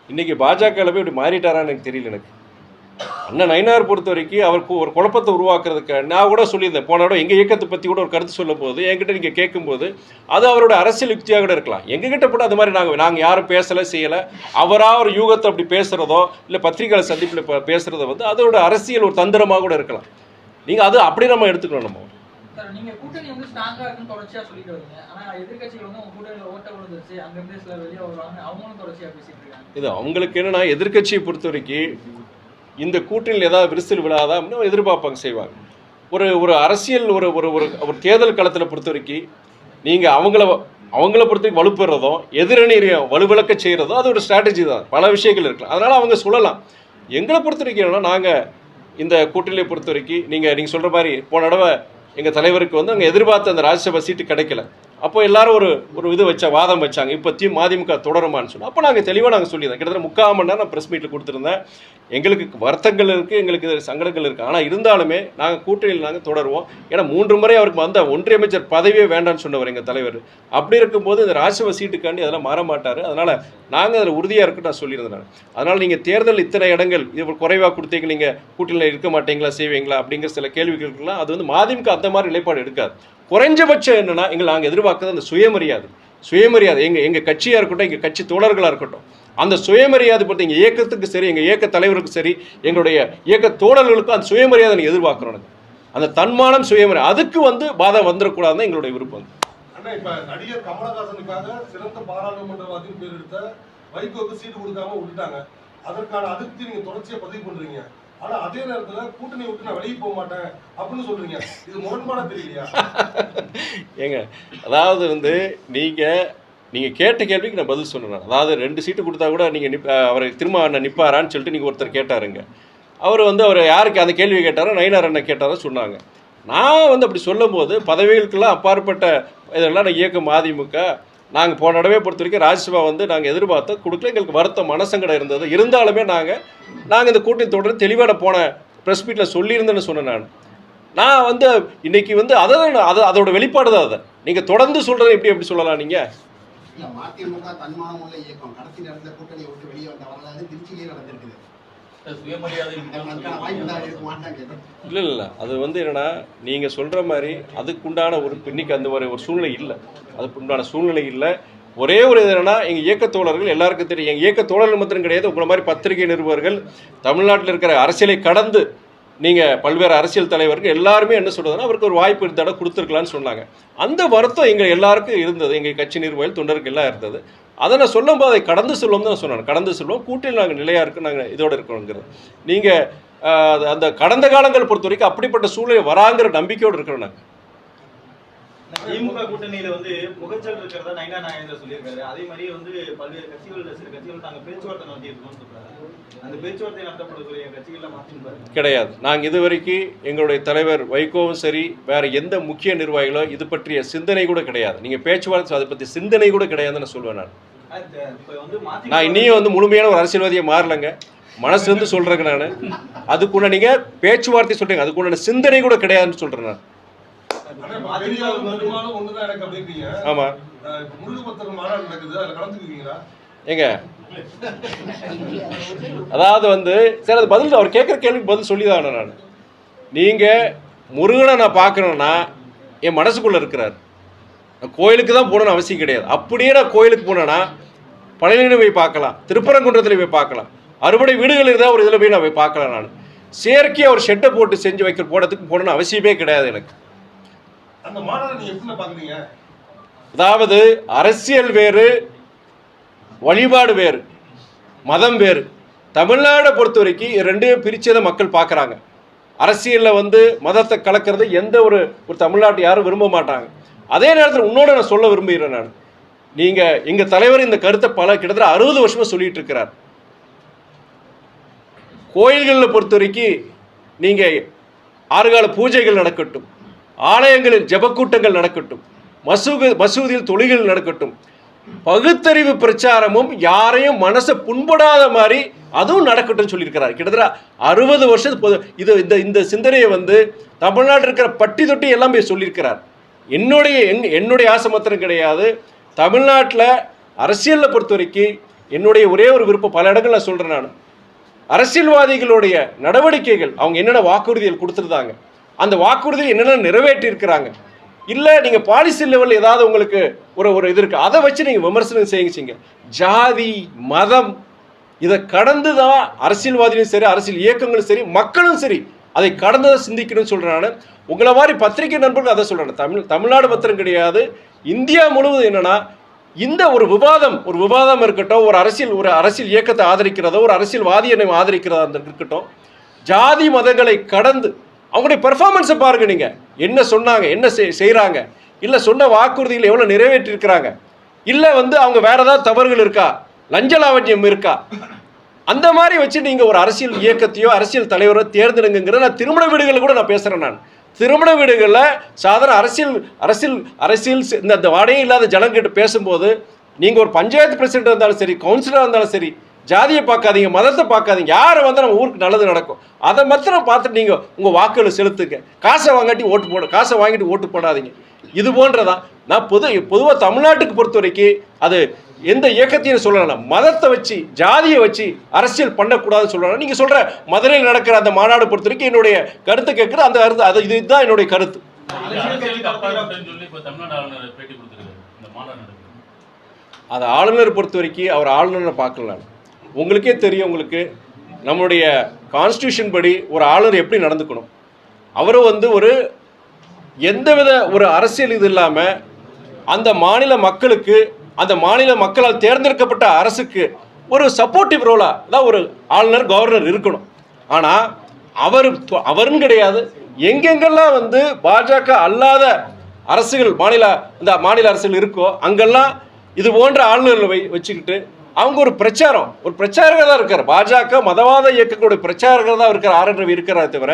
இன்றைக்கி பாஜகவில் போய் இப்படி மாறிட்டாரான்னு எனக்கு தெரியல. எனக்கு அண்ணன் நயினார் பொறுத்த வரைக்கும் அவருக்கு ஒரு குழப்பத்தை உருவாக்குறதுக்கு நான் கூட சொல்லியிருந்தேன். போன இடம் எங்கள் இயக்கத்தை பற்றி கூட ஒரு கருத்து சொல்லும் போது என்கிட்ட நீங்கள் கேட்கும்போது அது அவரோட அரசியல் யுக்தியாக கூட இருக்கலாம். எங்ககிட்ட கூட அது மாதிரி நாங்கள் யாரும் பேசலை செய்யலை. அவராக ஒரு யூகத்தை அப்படி பேசுகிறதோ இல்லை பத்திரிகை சந்திப்பில் பேசுகிறத வந்து அதோட அரசியல் ஒரு தந்திரமாக கூட இருக்கலாம். நீங்கள் அது அப்படி நம்ம எடுத்துக்கணும். நம்ம
நீங்க கூட்டணி வந்து ஸ்ட்ராங்கா இருக்குன்னு தொடர்ச்சியா சொல்லிட்டு வரீங்க. ஆனா எதிர்க்கட்சிகள் வந்து உங்க கூட்டணியில ஓட்ட விழுந்துருச்சு, அங்க இருந்து சில வெளியே வருவாங்க, அவங்களும் தொடர்ச்சியா பேசிட்டு இருக்காங்க.
இது அவங்களுக்கு என்னன்னா, எதிர்க்கட்சியை பொறுத்த வரைக்கும் இந்த கூட்டணியில் ஏதாவது விரிசல் விழாதா அப்படின்னு எதிர்பார்ப்பாங்க, செய்வாங்க. ஒரு அரசியல் ஒரு தேர்தல் களத்தில் பொறுத்த வரைக்கும் நீங்கள் அவங்கள பொறுத்த வரைக்கும் வலுப்பெறதும் எதிரணியை வலுவிளக்க செய்கிறதும் அது ஒரு ஸ்ட்ராட்டஜி தான். பல விஷயங்கள் இருக்கலாம், அதனால் அவங்க சொல்லலாம். எங்களை பொறுத்த வரைக்கும் நாங்கள் இந்த கூட்டணியை பொறுத்த வரைக்கும் நீங்கள் சொல்கிற மாதிரி போன தடவை எங்கள் தலைவருக்கு வந்து அங்கே எதிர்பார்த்த அந்த ராஜ்யசபா சீட்டு கிடைக்கல. அப்போ எல்லாரும் ஒரு இது வாதம் வச்சாங்க, இப்போ மதிமுக தொடருமான்னு சொல்லி. அப்போ நாங்கள் தெளிவாக சொல்லியிருந்தோம். கிட்டத்தட்ட 3/4 மணி நேரம் நான் ப்ரெஸ் மீட்டில் கொடுத்துருந்தேன். எங்களுக்கு வருத்தங்கள் இருக்குது, எங்களுக்கு சங்கடங்கள் இருக்குது. ஆனால் இருந்தாலுமே நாங்கள் கூட்டணியில் தொடருவோம். ஏன்னா 3 முறை அவருக்கு வந்த ஒன்றிய அமைச்சர் பதவியே வேண்டான்னு சொன்னவர் எங்கள் தலைவர். அப்படி இருக்கும்போது இந்த ராஜ்யசபா சீட்டுக்காண்டி அதெல்லாம் மாற மாட்டார். அதனால் நாங்கள் அதில் உறுதியாக இருக்குன்னு நான் சொல்லியிருந்தேன். அதனால் நீங்கள் தேர்தல் இத்தனை இடங்கள் இது குறைவாக கொடுத்தீங்க, நீங்கள் கூட்டணியில் இருக்க மாட்டீங்களா, செய்வீங்களா அப்படிங்கிற சில கேள்விகளுக்கெல்லாம் அது வந்து மதிமுக அந்த மாதிரி நிலைப்பாடு எடுக்காது. குறைஞ்சபட்சம் என்னன்னா நாங்கள் எதிர்பார்க்கறது அந்த சுயமரியாதை எங்கள் கட்சியாக இருக்கட்டும், எங்கள் கட்சி தோழர்களாக இருக்கட்டும், அந்த சுயமரியாதை பற்றி எங்கள் இயக்கத்துக்கு சரி, எங்கள் இயக்க தலைவருக்கு சரி, எங்களுடைய இயக்க தோழர்களுக்கும் அந்த சுயமரியாதை நீங்கள் எதிர்பார்க்குறோம். அந்த தன்மானம் சுயமரியாதை அதுக்கு வந்து பாதம் வந்துடக்கூடாதுன்னு எங்களுடைய விருப்பம்.
அண்ணா, இப்ப நடிகர் கமலஹாசனுக்காக சிறந்த பாராளுமன்றவாதின்னு பேர் எடுத்த வைகோக்கு சீட்டு கொடுக்காம விட்டுட்டாங்க. அதற்கான அதிருப்தி நீங்க தொடர்ச்சியா பதிவு பண்றீங்க. ஆனா அதே நேரத்துல கூட்டணி விட்டு நான் வெளியே போக மாட்டேன் அப்படின்னு சொல்றீங்க. இது முரண்பாடா தெரியலையா?
ஏங்க, அதாவது வந்து நீங்க கேட்ட கேள்விக்கு நான் பதில் சொன்னேன். அதாவது 2 சீட்டு கொடுத்தா கூட நீங்க அவரை திரும்ப அண்ணன் நிப்பாரான்னு சொல்லிட்டு நீங்க ஒருத்தர் கேட்டாருங்க. அவர் யாருக்கு அந்த கேள்வி கேட்டாரோ, நயினார் அண்ணன் கேட்டாரோ சொன்னாங்க. நான் வந்து அப்படி சொல்லும் போது பதவிகளுக்கெல்லாம் அப்பாற்பட்ட இதெல்லாம் நான் இயக்கம் அதிமுக நாங்கள் போன தடவை பொறுத்த வரைக்கும் ராஜ்யசபா வந்து நாங்கள் எதிர்பார்த்தோம் கொடுக்கல. எங்களுக்கு வருத்தம் மனசங்கடம் இருந்தது. இருந்தாலுமே நாங்கள் இந்த கூட்டணி தொடர்ந்து தெளிவான போன ப்ரெஸ் மீட்டில் சொல்லியிருந்தேன்னு சொன்னேன். நான் வந்து இன்னைக்கு வந்து அதோட வெளிப்பாடு தான். அதை நீங்கள் தொடர்ந்து சொல்கிறது எப்படி சொல்லலாம்? நீங்கள்
மதிமுக தன்மானம் உள்ள இயக்கம் கடைசி நேரத்தில் கூட்டணியை விட்டு வெளியே வந்த வரலாறு திருச்சியிலே நடந்திருக்குது.
இல்லை, அது வந்து என்னன்னா நீங்கள் சொல்கிற மாதிரி அதுக்குண்டான இன்னைக்கு அந்த ஒரு சூழ்நிலை இல்லை. அதுக்குண்டான சூழ்நிலை இல்லை. ஒரே ஒரு இது என்னன்னா, எங்கள் இயக்கத்தோழர்கள் எல்லாருக்கும் தெரியும். எங்கள் இயக்கத்தோழர்கள் மாத்திரம் கிடையாது, உங்களை மாதிரி பத்திரிகை நிருபர்கள் தமிழ்நாட்டில் இருக்கிற அரசியலை கடந்து நீங்கள் பல்வேறு அரசியல் தலைவர்கள் எல்லாருமே என்ன சொல்கிறதுனா அவருக்கு ஒரு வாய்ப்பு இந்த தடவை கொடுத்துருக்கலான்னு சொன்னாங்க. அந்த வருத்தம் எங்கள் எல்லாருக்கும் இருந்தது, எங்கள் கட்சி நிர்வாகிகள் தொண்டர்கள் எல்லாம் இருந்தது. அதை நான் சொல்லும்போது அதை கடந்து செல்வோம் தான் சொன்னாங்க. கடந்து செல்வோம், கூட்டில் நாங்கள் நிலையாக இருக்கு, நாங்கள் இதோட இருக்கணுங்கிறது. நீங்கள் அந்த கடந்த காலங்கள் பொறுத்த வரைக்கும் அப்படிப்பட்ட சூழ்நிலை வராங்கிற நம்பிக்கையோடு இருக்கிறோம் நாங்கள்.
திமுக கூட்டணியில வந்து முகச்சல் இருக்கிறதா நைனா நாகேந்திரன் சொல்லியிருக்காரு. அதே மாதிரி வந்து பல்வேறு கட்சிகள், சில கட்சிகள் தாங்க பேச்சுவார்த்தை நடத்தி இருக்கோம்னு சொல்றாரு. அந்த பேச்சுவார்த்தை நடத்தப்படக்கூடிய கட்சிகள்லாம் மாற்றி
கிடையாது. நாங்கள் இதுவரைக்கும் எங்களுடைய தலைவர் வைகோவும் சரி, வேற எந்த முக்கிய நிர்வாகிகளோ இது பற்றிய சிந்தனை கூட கிடையாது. நீங்கள் பேச்சுவார்த்தை அதை பற்றி சிந்தனை கூட கிடையாதுன்னு நான் சொல்வேன். நான் இன்னும் வந்து முழுமையான ஒரு அரசியல்வாதியை மாறலைங்க, மனசுலேருந்து சொல்கிறேங்க நான். அதுக்குள்ள நீங்கள் பேச்சுவார்த்தை சொல்கிறீங்க, அதுக்குள்ள சிந்தனை கூட கிடையாதுன்னு சொல்கிறேன் நான். ஆமா, ஏங்க அதாவது வந்து சரி, அது பதில் அவர் கேட்குற கேள்விக்கு பதில் சொல்லிதான். நான் நீங்கள் முருகனை நான் பார்க்கணுன்னா என் மனசுக்குள்ளே இருக்கிறார். நான் கோயிலுக்கு தான் போகணுன்னு அவசியம் கிடையாது. அப்படியே நான் கோயிலுக்கு போனேன்னா பழனியில் போய் பார்க்கலாம், திருப்பரங்குன்றத்தில் போய் பார்க்கலாம், அறுபடை வீடுகள் இருந்தால் ஒரு இதில் போய் நான் போய் பார்க்கலாம். நான் செயற்கையாக ஒரு ஷெட்டை போட்டு செஞ்சு வைக்கிற போடத்துக்கு போகணுன்னு அவசியமே கிடையாது எனக்கு. அதாவது அரசியல் வேறு, வழிபாடு வேறு, மதம் வேறு. தமிழ்நாடை பொறுத்த வரைக்கும் ரெண்டையும் பிரிச்சதை மக்கள் பார்க்குறாங்க. அரசியலில் வந்து மதத்தை கலக்கிறது எந்த ஒரு தமிழ்நாட்டு யாரும் விரும்ப மாட்டாங்க. அதே நேரத்தில் உன்னோட நான் சொல்ல விரும்புகிறேன். நான் நீங்கள் எங்கள் தலைவர் இந்த கருத்தை கிட்டத்தட்ட 60 வருஷமாக சொல்லிட்டு இருக்கிறார். கோயில்களில் பொறுத்த வரைக்கும் நீங்கள் 6 கால பூஜைகள் நடக்கட்டும், ஆலயங்களில் ஜெபக்கூட்டங்கள் நடக்கட்டும், மசூதியில் தொழுகைகள் நடக்கட்டும், பகுத்தறிவு பிரச்சாரமும் யாரையும் மனசை புண்படாத மாதிரி அதுவும் நடக்கட்டும் சொல்லியிருக்கிறார். கிட்டத்தட்ட 60 வருஷம் இந்த சிந்தனையை வந்து தமிழ்நாட்டில் இருக்கிற பட்டி தொட்டி எல்லாம் போய் சொல்லியிருக்கிறார். என்னுடைய ஆசை மாத்திரம் கிடையாது. தமிழ்நாட்டில் அரசியலில் பொறுத்த வரைக்கும் என்னுடைய ஒரே ஒரு விருப்பம், பல இடங்கள் நான் சொல்கிறேன். நான் அரசியல்வாதிகளுடைய நடவடிக்கைகள், அவங்க என்னென்ன வாக்குறுதிகள் கொடுத்துருந்தாங்க, அந்த வாக்குறுதியை என்னென்ன நிறைவேற்றி இருக்கிறாங்க, இல்லை நீங்கள் பாலிசி லெவலில் ஏதாவது உங்களுக்கு ஒரு இது இருக்குது, அதை வச்சு நீங்கள் விமர்சனம் செய்யுங்க. ஜாதி மதம் இதை கடந்து தான் அரசியல்வாதிகளும் சரி, அரசியல் இயக்கங்களும் சரி, மக்களும் சரி, அதை கடந்து தான் சிந்திக்கணும்னு சொல்கிறேன். நான் உங்களை மாதிரி பத்திரிகை நண்பர்கள் அதை சொல்கிறேன். தமிழ்நாடு மாத்திரம் கிடையாது, இந்தியா முழுவதும் என்னென்னா இந்த ஒரு விவாதம் இருக்கட்டும், ஒரு அரசியல் இயக்கத்தை ஆதரிக்கிறதோ, ஒரு அரசியல்வாதியை ஆதரிக்கிறதா இருக்கட்டும், ஜாதி மதங்களை கடந்து அவங்களுடைய பெர்ஃபார்மன்ஸை பாருங்க. நீங்கள் என்ன சொன்னாங்க, என்ன செய்கிறாங்க, இல்லை சொன்ன வாக்குறுதிகள் எவ்வளோ நிறைவேற்றிருக்கிறாங்க, இல்லை வந்து அவங்க வேற ஏதாவது தவறுகள் இருக்கா, லஞ்ச லாவண்யம் இருக்கா, அந்த மாதிரி வச்சு நீங்கள் ஒரு அரசியல் இயக்கத்தையோ அரசியல் தலைவரோ தேர்ந்தெடுங்கிற நான் திருமண வீடுகளில் கூட நான் பேசுகிறேன். நான் திருமண வீடுகளில் சாதாரண அரசியல் இந்த வாடையே இல்லாத ஜனங்கிட்ட பேசும்போது நீங்கள் ஒரு பஞ்சாயத்து பிரசிடென்ட் இருந்தாலும் சரி, கவுன்சிலராக இருந்தாலும் சரி, ஜாதியை பார்க்காதீங்க, மதத்தை பார்க்காதீங்க, யாரை வந்து நம்ம ஊருக்கு நல்லது நடக்கும் அதை மாத்திரம் பார்த்துட்டு நீங்கள் உங்கள் வாக்குகளை செலுத்துங்க. காசை வாங்கிட்டு ஓட்டு போடாதீங்க. இது போன்றதான் நான் பொதுவாக தமிழ்நாட்டுக்கு பொறுத்த வரைக்கும் அது எந்த இயக்கத்தையும் சொல்லலாம், மதத்தை வச்சு ஜாதியை வச்சு அரசியல் பண்ணக்கூடாதுன்னு சொல்லலாம். நீங்கள் சொல்கிற மதுரையில் நடக்கிற அந்த மாநாடு பொறுத்த வரைக்கும் என்னுடைய கருத்து கேட்குற அந்த கருத்து இதுதான் என்னுடைய கருத்து. அது ஆளுநர் பொறுத்த வரைக்கும் அவர் ஆளுநரை பார்க்கலாம். உங்களுக்கே தெரியும், உங்களுக்கு நம்மளுடைய கான்ஸ்டியூஷன் படி ஒரு ஆளுநர் எப்படி நடந்துக்கணும். அவரும் வந்து எந்தவித அரசியல் இது இல்லாமல் அந்த மாநில மக்களுக்கு, அந்த மாநில மக்களால் தேர்ந்தெடுக்கப்பட்ட அரசுக்கு ஒரு சப்போர்ட்டிவ் ரோலாக தான் ஒரு ஆளுநர், கவர்னர் இருக்கணும். ஆனால் அவரும் கிடையாது. எங்கெங்கெல்லாம் வந்து பாஜக அல்லாத அரசுகள், மாநில அரசுகள் இருக்கோ அங்கெல்லாம் இது போன்ற ஆளுநர்களை வச்சுக்கிட்டு அவங்க ஒரு பிரச்சாரகர் தான் இருக்கார். பாஜக மதவாத இயக்கங்களுடைய பிரச்சாரகர் தான் இருக்கார் ஆர் என் ரவி இருக்கிறார். தவிர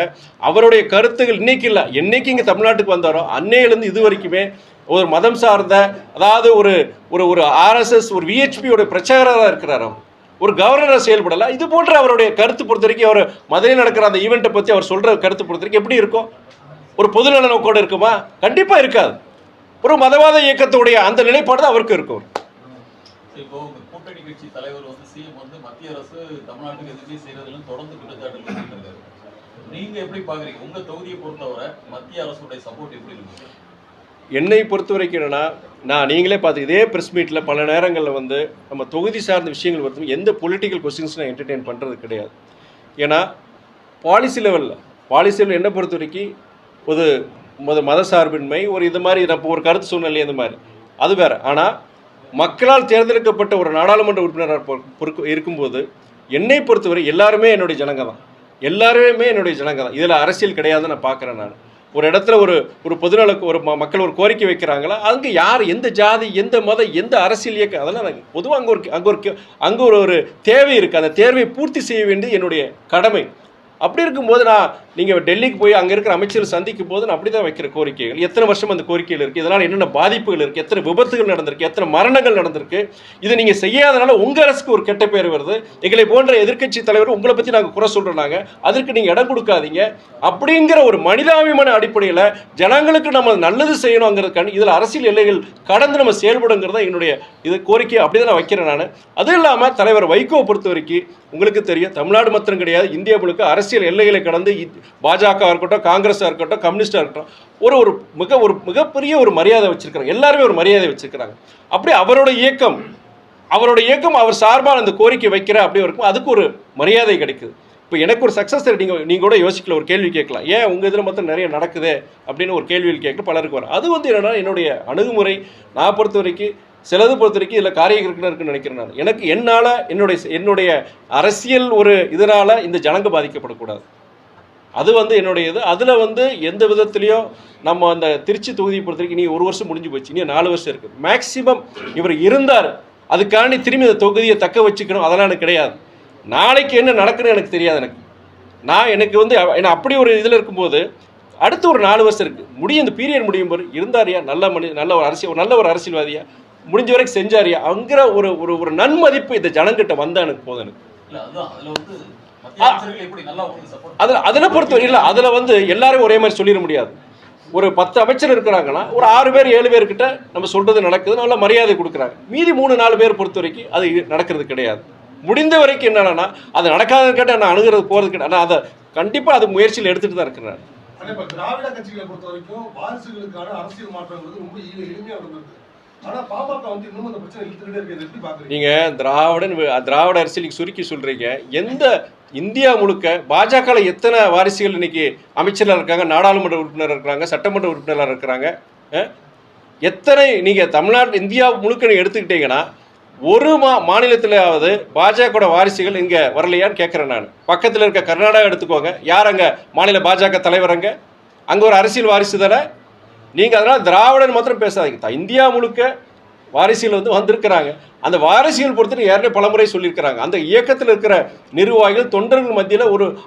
அவருடைய கருத்துகள் இன்னைக்கு இல்லை, என்னைக்கு இங்கே தமிழ்நாட்டுக்கு வந்தாரோ அன்னையிலேருந்து இது வரைக்குமே ஒரு மதம் சார்ந்த, அதாவது ஒரு ஆர்எஸ்எஸ், ஒரு விஹெச்பியோட பிரச்சாரராக இருக்கிறார். ஒரு கவர்னராக செயல்படலை. இது போன்ற அவருடைய கருத்து பொறுத்த வரைக்கும், அவர் மதுரையில் நடக்கிற அந்த ஈவெண்ட்டை பற்றி அவர் சொல்கிற கருத்து பொறுத்த வரைக்கும் எப்படி இருக்கும்? ஒரு பொதுநல நோக்கோடு இருக்குமா? கண்டிப்பாக இருக்காது. ஒரு மதவாத இயக்கத்துடைய அந்த நிலைப்பாடு தான் அவருக்கு இருக்கும்.
இப்போ கூட்டணி கட்சி தலைவர் வந்து சிஎம் வந்து மத்திய அரசு தமிழ்நாட்டுக்கு எதுவுமே செய்யறதுன்னு தொடர்ந்து குற்றச்சாட்டு இருக்காரு. நீங்க எப்படி பாக்குறீங்க? உங்க தொகுதியை பொறுத்தவரை மத்திய அரசுடைய சப்போர்ட் எப்படி இருக்கு?
என்னை பொறுத்த வரைக்கும் என்னன்னா, நீங்களே பார்த்து இதே ப்ரெஸ் மீட்டில் பல நேரங்களில் வந்து நம்ம தொகுதி சார்ந்த விஷயங்கள் வருது, எந்த பொலிட்டிக்கல் கொஸ்டின்ஸ் நான் என்டர்டெயின் பண்ணுறது கிடையாது. ஏன்னா பாலிசி லெவலில் பாலிசியில் என்னை பொறுத்த வரைக்கும் ஒரு மதசார்பின்மை ஒரு இது மாதிரி நான் ஒரு கருத்து சூழ்நிலை இந்த மாதிரி அது வேறு. ஆனால் மக்களால் தேர்ந்தெடுக்கப்பட்ட ஒரு நாடாளுமன்ற உறுப்பினராக இருக்கும்போது என்னை பொறுத்தவரை எல்லாருமே என்னுடைய ஜனங்க தான், எல்லாருமே என்னுடைய ஜனங்க தான். இதில் அரசியல் கிடையாதுன்னு நான் பார்க்குறேன். நான் ஒரு இடத்துல ஒரு பொதுநல ஒரு மக்கள் ஒரு கோரிக்கை வைக்கிறாங்களா, அங்கே யார் எந்த ஜாதி எந்த மதம் எந்த அரசியல் இயக்கம் அதெல்லாம் பொதுவாக அங்கே ஒரு தேவை இருக்குது. அந்த தேவையை பூர்த்தி செய்ய வேண்டியது என்னுடைய கடமை. அப்படி இருக்கும்போது நீங்கள் டெல்லிக்கு போய் அங்கே இருக்கிற அமைச்சர்கள் சந்திக்கும் போது நான் அப்படி தான் வைக்கிற கோரிக்கைகள் எத்தனை வருஷம் அந்த கோரிக்கைகள் இருக்குது, இதனால் என்னென்ன பாதிப்புகள் இருக்குது, எத்தனை விபத்துகள் நடந்திருக்கு, எத்தனை மரணங்கள் நடந்திருக்கு, இதை நீங்கள் செய்யாதனால உங்கள் அரசுக்கு ஒரு கெட்ட பேர் வருது, எங்களை போன்ற எதிர்க்கட்சி தலைவர் உங்களை பற்றி நாங்கள் குறை சொல்கிறோம், அதற்கு நீங்கள் இடம் கொடுக்காதீங்க அப்படிங்கிற ஒரு மனிதாபிமான அடிப்படையில் ஜனங்களுக்கு நம்ம நல்லது செய்யணுங்கிறது இதில் அரசியல் எல்லைகள் கடந்து நம்ம செயல்படுங்கிறத என்னுடைய இது கோரிக்கை அப்படி தான் நான் வைக்கிறேன். நான் அதுவும் இல்லாமல் தலைவர் வைகோவை பொறுத்த வரைக்கும் உங்களுக்கு தெரியும், தமிழ்நாடு மாத்திரம் கிடையாது, இந்தியா முழுக்க அரசியல் எல்லைகளை கடந்து பாஜக இருக்கட்டும், காங்கிரஸாக இருக்கட்டும், கம்யூனிஸ்டாக இருக்கட்டும் ஒரு மிகப்பெரிய ஒரு மரியாதை வச்சிருக்கிறாங்க. எல்லாருமே ஒரு மரியாதை வச்சிருக்கிறாங்க. அப்படி அவரோட இயக்கம் அவர் சார்பாக அந்த கோரிக்கை வைக்கிற அப்படி இருக்கும், அதுக்கு ஒரு மரியாதை கிடைக்குது. இப்போ எனக்கு ஒரு சக்ஸஸ் நீங்கள் கூட யோசிக்கல, ஒரு கேள்வி கேட்கலாம், ஏன் உங்கள் இதில் மொத்தம் நிறைய நடக்குது அப்படின்னு ஒரு கேள்வியில் கேட்க பலருக்கு வரும். அது என்னன்னா என்னுடைய அணுகுமுறை. நான் பொறுத்த வரைக்கும் சிலது பொறுத்த வரைக்கும் இதில் காரியம் இருக்குன்னு நினைக்கிறேன். நான் எனக்கு என்னால் என்னுடைய அரசியல் ஒரு இதனால் இந்த ஜனங்க பாதிக்கப்படக்கூடாது. அது என்னுடைய இது. அதில் எந்த விதத்துலையும் நம்ம அந்த திருச்சி தொகுதியை பொறுத்த வரைக்கும் நீ 1 வருஷம் முடிஞ்சு போச்சு, இன்னும் 4 வருஷம் இருக்குது மேக்சிமம். இவர் இருந்தார், அதுக்காண்டி திரும்பி இந்த தொகுதியை தக்க வச்சுக்கணும் அதெல்லாம் எனக்கு கிடையாது. நாளைக்கு என்ன நடக்குன்னு எனக்கு தெரியாது. எனக்கு அப்படி ஒரு இதில் இருக்கும்போது அடுத்து ஒரு 4 வருஷம் இருக்குது இந்த பீரியட் முடியும் போது இருந்தாரியா நல்ல ஒரு அரசியல்வாதியா முடிஞ்ச வரைக்கும் செஞ்சாரியா அங்கிற ஒரு நன்மதிப்பு இந்த ஜனங்கிட்ட வந்தா எனக்கு போதும். அதில் பொறுத்தவரை இல்லை, அதில் எல்லாரும் ஒரே மாதிரி சொல்லிட முடியாது. ஒரு 10 அமைச்சர் இருக்கிறாங்கன்னா ஒரு 6 பேர் 7 பேர்கிட்ட நம்ம சொல்றது நடக்குது, நல்ல மரியாதை கொடுக்குறாங்க. மீதி 3-4 பேர் பொறுத்த வரைக்கும் அது நடக்கிறது கிடையாது. முடிந்த வரைக்கும் என்னன்னா அது நடக்காதுன்னு கேட்டால் நான் அணுகிறது போகிறது கிடையாது. ஆனால் அதை கண்டிப்பாக அது முயற்சியில் எடுத்துகிட்டு தான் இருக்கிறேன்.
இப்போ திராவிட கட்சிகளை பொறுத்த வரைக்கும் வாரிசுகளுக்கான அரசியல் மாற்றங்கிறது ரொம்ப எளிமையாக இருந்தது. ஆனால் பாமக இன்னும் அந்த பிரச்சனை இழுத்துக்கிட்டே இருக்கு. எப்படி பார்க்குறீங்க?
நீங்கள் திராவிட அரசியலுக்கு சுருக்கி சொல்கிறீங்க. எந்த இந்தியா முழுக்க பாஜகவில் எத்தனை வாரிசுகள் இன்னைக்கு அமைச்சராக இருக்காங்க, நாடாளுமன்ற உறுப்பினராக இருக்கிறாங்க, சட்டமன்ற உறுப்பினராக இருக்கிறாங்க? எத்தனை நீங்கள் தமிழ்நாடு இந்தியா முழுக்க எடுத்துக்கிட்டீங்கன்னா ஒரு மாநிலத்திலாவது பாஜக வாரிசுகள் இங்கே வரலையான்னு கேட்குறேன் நான். பக்கத்தில் இருக்க கர்நாடகா எடுத்துக்கோங்க, யார் அங்கே மாநில பாஜக தலைவர்? அங்கே ஒரு அரசியல் வாரிசு தானே. நீங்கள் அதனால் திராவிடன் மாத்திரம் பேசாதீங்க. இந்தியா முழுக்க வாரிசுகள் வந்திருக்கிறாங்க. அந்த வாரிசுகள் பொறுத்து யாருமே பலமுறை சொல்லியிருக்கிறாங்க. அந்த இயக்கத்தில் இருக்கிற நிர்வாகிகள் தொண்டர்கள் மத்தியில்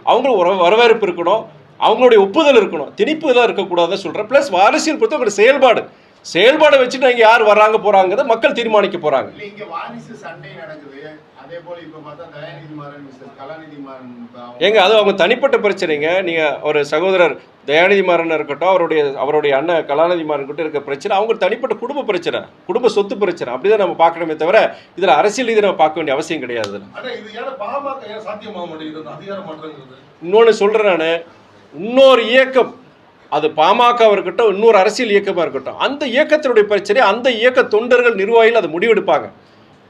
அவங்களுக்கு வரவேற்பு இருக்கணும், அவங்களுடைய ஒப்புதல் இருக்கணும், திணிப்பு தான் இருக்கக்கூடாதுன்னு சொல்கிறேன். ப்ளஸ் வாரிசுகள் பொறுத்து அவங்களுடைய செயல்பாடை வச்சுட்டு இங்கே யார் வர்றாங்க போகிறாங்கிறத மக்கள் தீர்மானிக்க போகிறாங்க.
இங்கே வாரிசு சண்டை நடக்குது. அதே போல இப்போ பார்த்தா தயாநிதி மாறன் கலாநிதி மாறன்
அது அவங்க தனிப்பட்ட பிரச்சனைங்க. நீங்கள் ஒரு சகோதரர் தயாநிதி மாறன் இருக்கட்டும், அவருடைய அண்ணன் கலாநிதி மாறன் கிட்ட இருக்க பிரச்சனை அவங்க தனிப்பட்ட குடும்ப பிரச்சனை, குடும்ப சொத்து பிரச்சனை. அப்படிதான் நம்ம பார்க்கணுமே தவிர இதில் அரசியல் இதை நம்ம பார்க்க வேண்டிய அவசியம் கிடையாது. இன்னொன்று சொல்கிறேன் நான், இன்னொரு இயக்கம் அது பாமக இருக்கட்டும், இன்னொரு அரசியல் இயக்கமாக இருக்கட்டும், அந்த இயக்கத்தினுடைய பிரச்சனை அந்த இயக்க தொண்டர்கள் நிர்வாகிகள் அதை முடிவெடுப்பாங்க.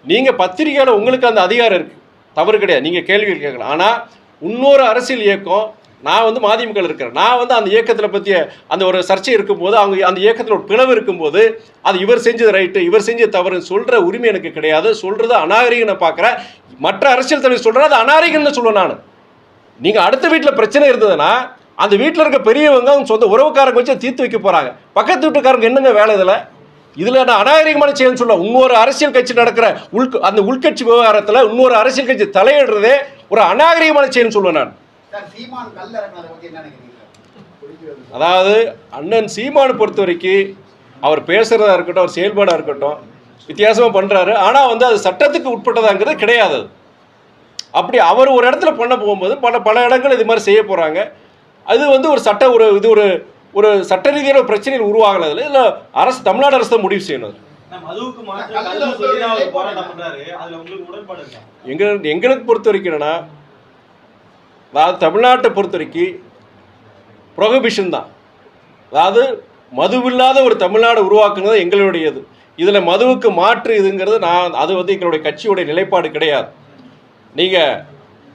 நீங்கள் பத்திரிகையில் உங்களுக்கு அந்த அதிகாரம் இருக்குது, தவறு கிடையாது, நீங்கள் கேள்விகள் கேட்கலாம். ஆனால் இன்னொரு அரசியல் இயக்கம், நான் மதிமுக இருக்கிறேன், நான் அந்த இயக்கத்தில் பற்றிய அந்த ஒரு சர்ச்சை இருக்கும்போது, அவங்க அந்த இயக்கத்தில் ஒரு பிளவு இருக்கும்போது அது இவர் செஞ்சது ரைட்டு இவர் செஞ்சது தவறுன்னு சொல்கிற உரிமை எனக்கு கிடையாது. சொல்கிறது அநாகரிகம் நான் பார்க்குறேன். மற்ற அரசியல் தலைவர் சொல்கிறது அது அநாகரிகம்னு சொல்லுவேன் நான். நீங்கள் அடுத்த வீட்டில் பிரச்சனை இருந்ததுன்னா அந்த வீட்டில் இருக்க பெரியவங்க அவங்க சொந்த உறவுக்காரங்க வச்சு தீர்த்து வைக்க போகிறாங்க. பக்கத்து வீட்டுக்காரங்க என்னங்க வேலை? இதில் நான் அநாகரிகமான செயல்னு சொல்ல, இன்னொரு அரசியல் கட்சி நடக்கிற அந்த உள்கட்சி விவகாரத்தில் இன்னொரு அரசியல் கட்சி தலையிடுறதே ஒரு அநாகரிகமான செயல்னு சொல்லுவேன் நான். அதாவது அண்ணன் சீமானை பொறுத்த வரைக்கும் அவர் பேசுகிறதா இருக்கட்டும், அவர் செயல்பாடாக இருக்கட்டும், வித்தியாசமாக பண்ணுறாரு. ஆனால் அது சட்டத்துக்கு உட்பட்டதாங்கிறது கிடையாது. அப்படி அவர் ஒரு இடத்துல பண்ண போகும்போது பல இடங்கள் இது மாதிரி செய்ய போகிறாங்க. அது ஒரு ஒரு சட்ட ரீதியான பிரச்சனைகள் உருவாகல. இல்லை அரசு, தமிழ்நாடு அரசு தான் முடிவு செய்யணும். எங்களுக்கு பொறுத்த வரைக்கும் என்னன்னா, அதாவது தமிழ்நாட்டை பொறுத்த வரைக்கும் ப்ரொஹிபிஷன் தான். அதாவது மதுவில்லாத ஒரு தமிழ்நாடு உருவாக்குறது எங்களுடையது. இதில் மதுவுக்கு மாற்று இதுங்கிறது அது எங்களுடைய கட்சியுடைய நிலைப்பாடு கிடையாது. நீங்கள்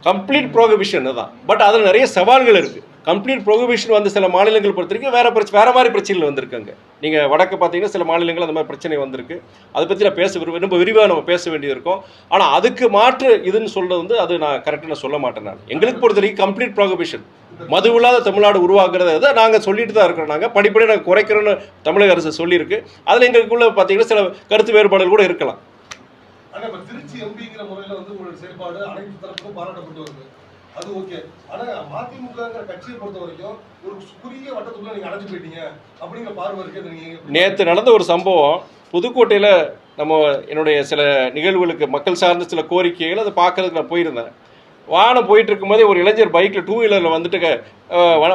கம்ப்ளீட் ப்ரோஹிபிஷன் தான். பட் அதில் நிறைய சவால்கள் இருக்குது. கம்ப்ளீட் ப்ரொஹிபிஷன் வந்து சில மாநிலங்கள் பொறுத்த வரைக்கும் வேறு மாதிரி பிரச்சனைகள் வந்திருக்காங்க. நீங்கள் வடக்கு பார்த்தீங்கன்னா சில மாநிலங்கள் அந்த மாதிரி பிரச்சனை வந்திருக்கு. அதை பற்றி நான் ரொம்ப விரிவாக நம்ம பேச வேண்டியது இருக்கும். ஆனால் அதுக்கு மாற்று இதுன்னு சொல்கிறது வந்து அது நான் கரெக்டாக நான் சொல்ல மாட்டேன். நான் எங்களுக்கு பொறுத்த வரைக்கும் கம்ப்ளீட் ப்ரொஹிபிஷன், மது இல்லாத தமிழ்நாடு உருவாக்குறத நாங்கள் சொல்லிட்டு தான் இருக்கிறோம். நாங்கள் படிப்படியாக நாங்கள் குறைக்கிறோன்னு தமிழக அரசு சொல்லியிருக்கு. அதில் எங்களுக்குள்ள பார்த்தீங்கன்னா சில கருத்து வேறுபாடுகள் கூட இருக்கலாம்.
ஆனால் இப்போ திருச்சி எம்பிங்கிற முறையில் வந்து உங்களுடைய செயல்பாடு அனைத்து தரப்புக்கும் பாராட்டப்பட்டு வருது, அது ஓகே. ஆனால் மதிமுகங்கிற கட்சியை பொறுத்த வரைக்கும் ஒரு குறுகிய வட்டத்துக்குள்ள நீங்கள் அடைஞ்சு போயிட்டீங்க அப்படிங்கிற பார்வை இருக்கு. நீங்கள்
நேற்று நடந்த ஒரு சம்பவம் புதுக்கோட்டையில் என்னுடைய சில நிகழ்வுகளுக்கு மக்கள் சார்ந்த சில கோரிக்கைகள் அதை பார்க்கறதுக்கு நான் போயிருந்தேன். வானம் போயிட்டு இருக்கும்போதே ஒரு இளைஞர் பைக்கில் 2 வீலரில் வந்துட்டு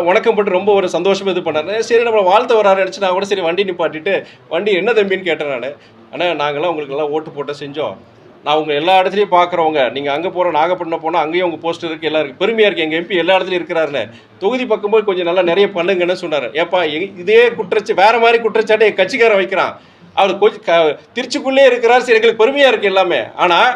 வணக்கம் போட்டு ரொம்ப ஒரு சந்தோஷமாக இது பண்ணாரு. சரி நம்மளை வாழ்த்த வராரு நினச்சி நான் கூட சரி வண்டி நிப்பாட்டிட்டு வண்டி என்ன தம்பின்னு கேட்டேன் நான். ஆனால் நாங்கள்லாம் உங்களுக்கெல்லாம் ஓட்டு போட்ட செஞ்சோம், நான் உங்கள் எல்லா இடத்துலையும் பார்க்குறவங்க, நீங்கள் அங்கே போகிற நாகப்பட்டினம் போனால் அங்கேயும் உங்கள் போஸ்டர் இருக்குது, எல்லாம் இருக்குது, பெருமையாக இருக்குது, எங்கள் எம்பி எல்லா இடத்துலையும் இருக்கிறாருன்னு. தொகுதி பக்கம்போது கொஞ்சம் நல்லா நிறைய பண்ணுங்கன்னு சொன்னார். ஏப்பா இதே வேறு மாதிரி குற்றச்சாட்டு என் கட்சிக்காரன் வைக்கிறான், அவர் கொஞ்சம் திருச்சிக்குள்ளே இருக்கிறார், சரி எங்களுக்கு பெருமையாக இருக்குது எல்லாமே. ஆனால்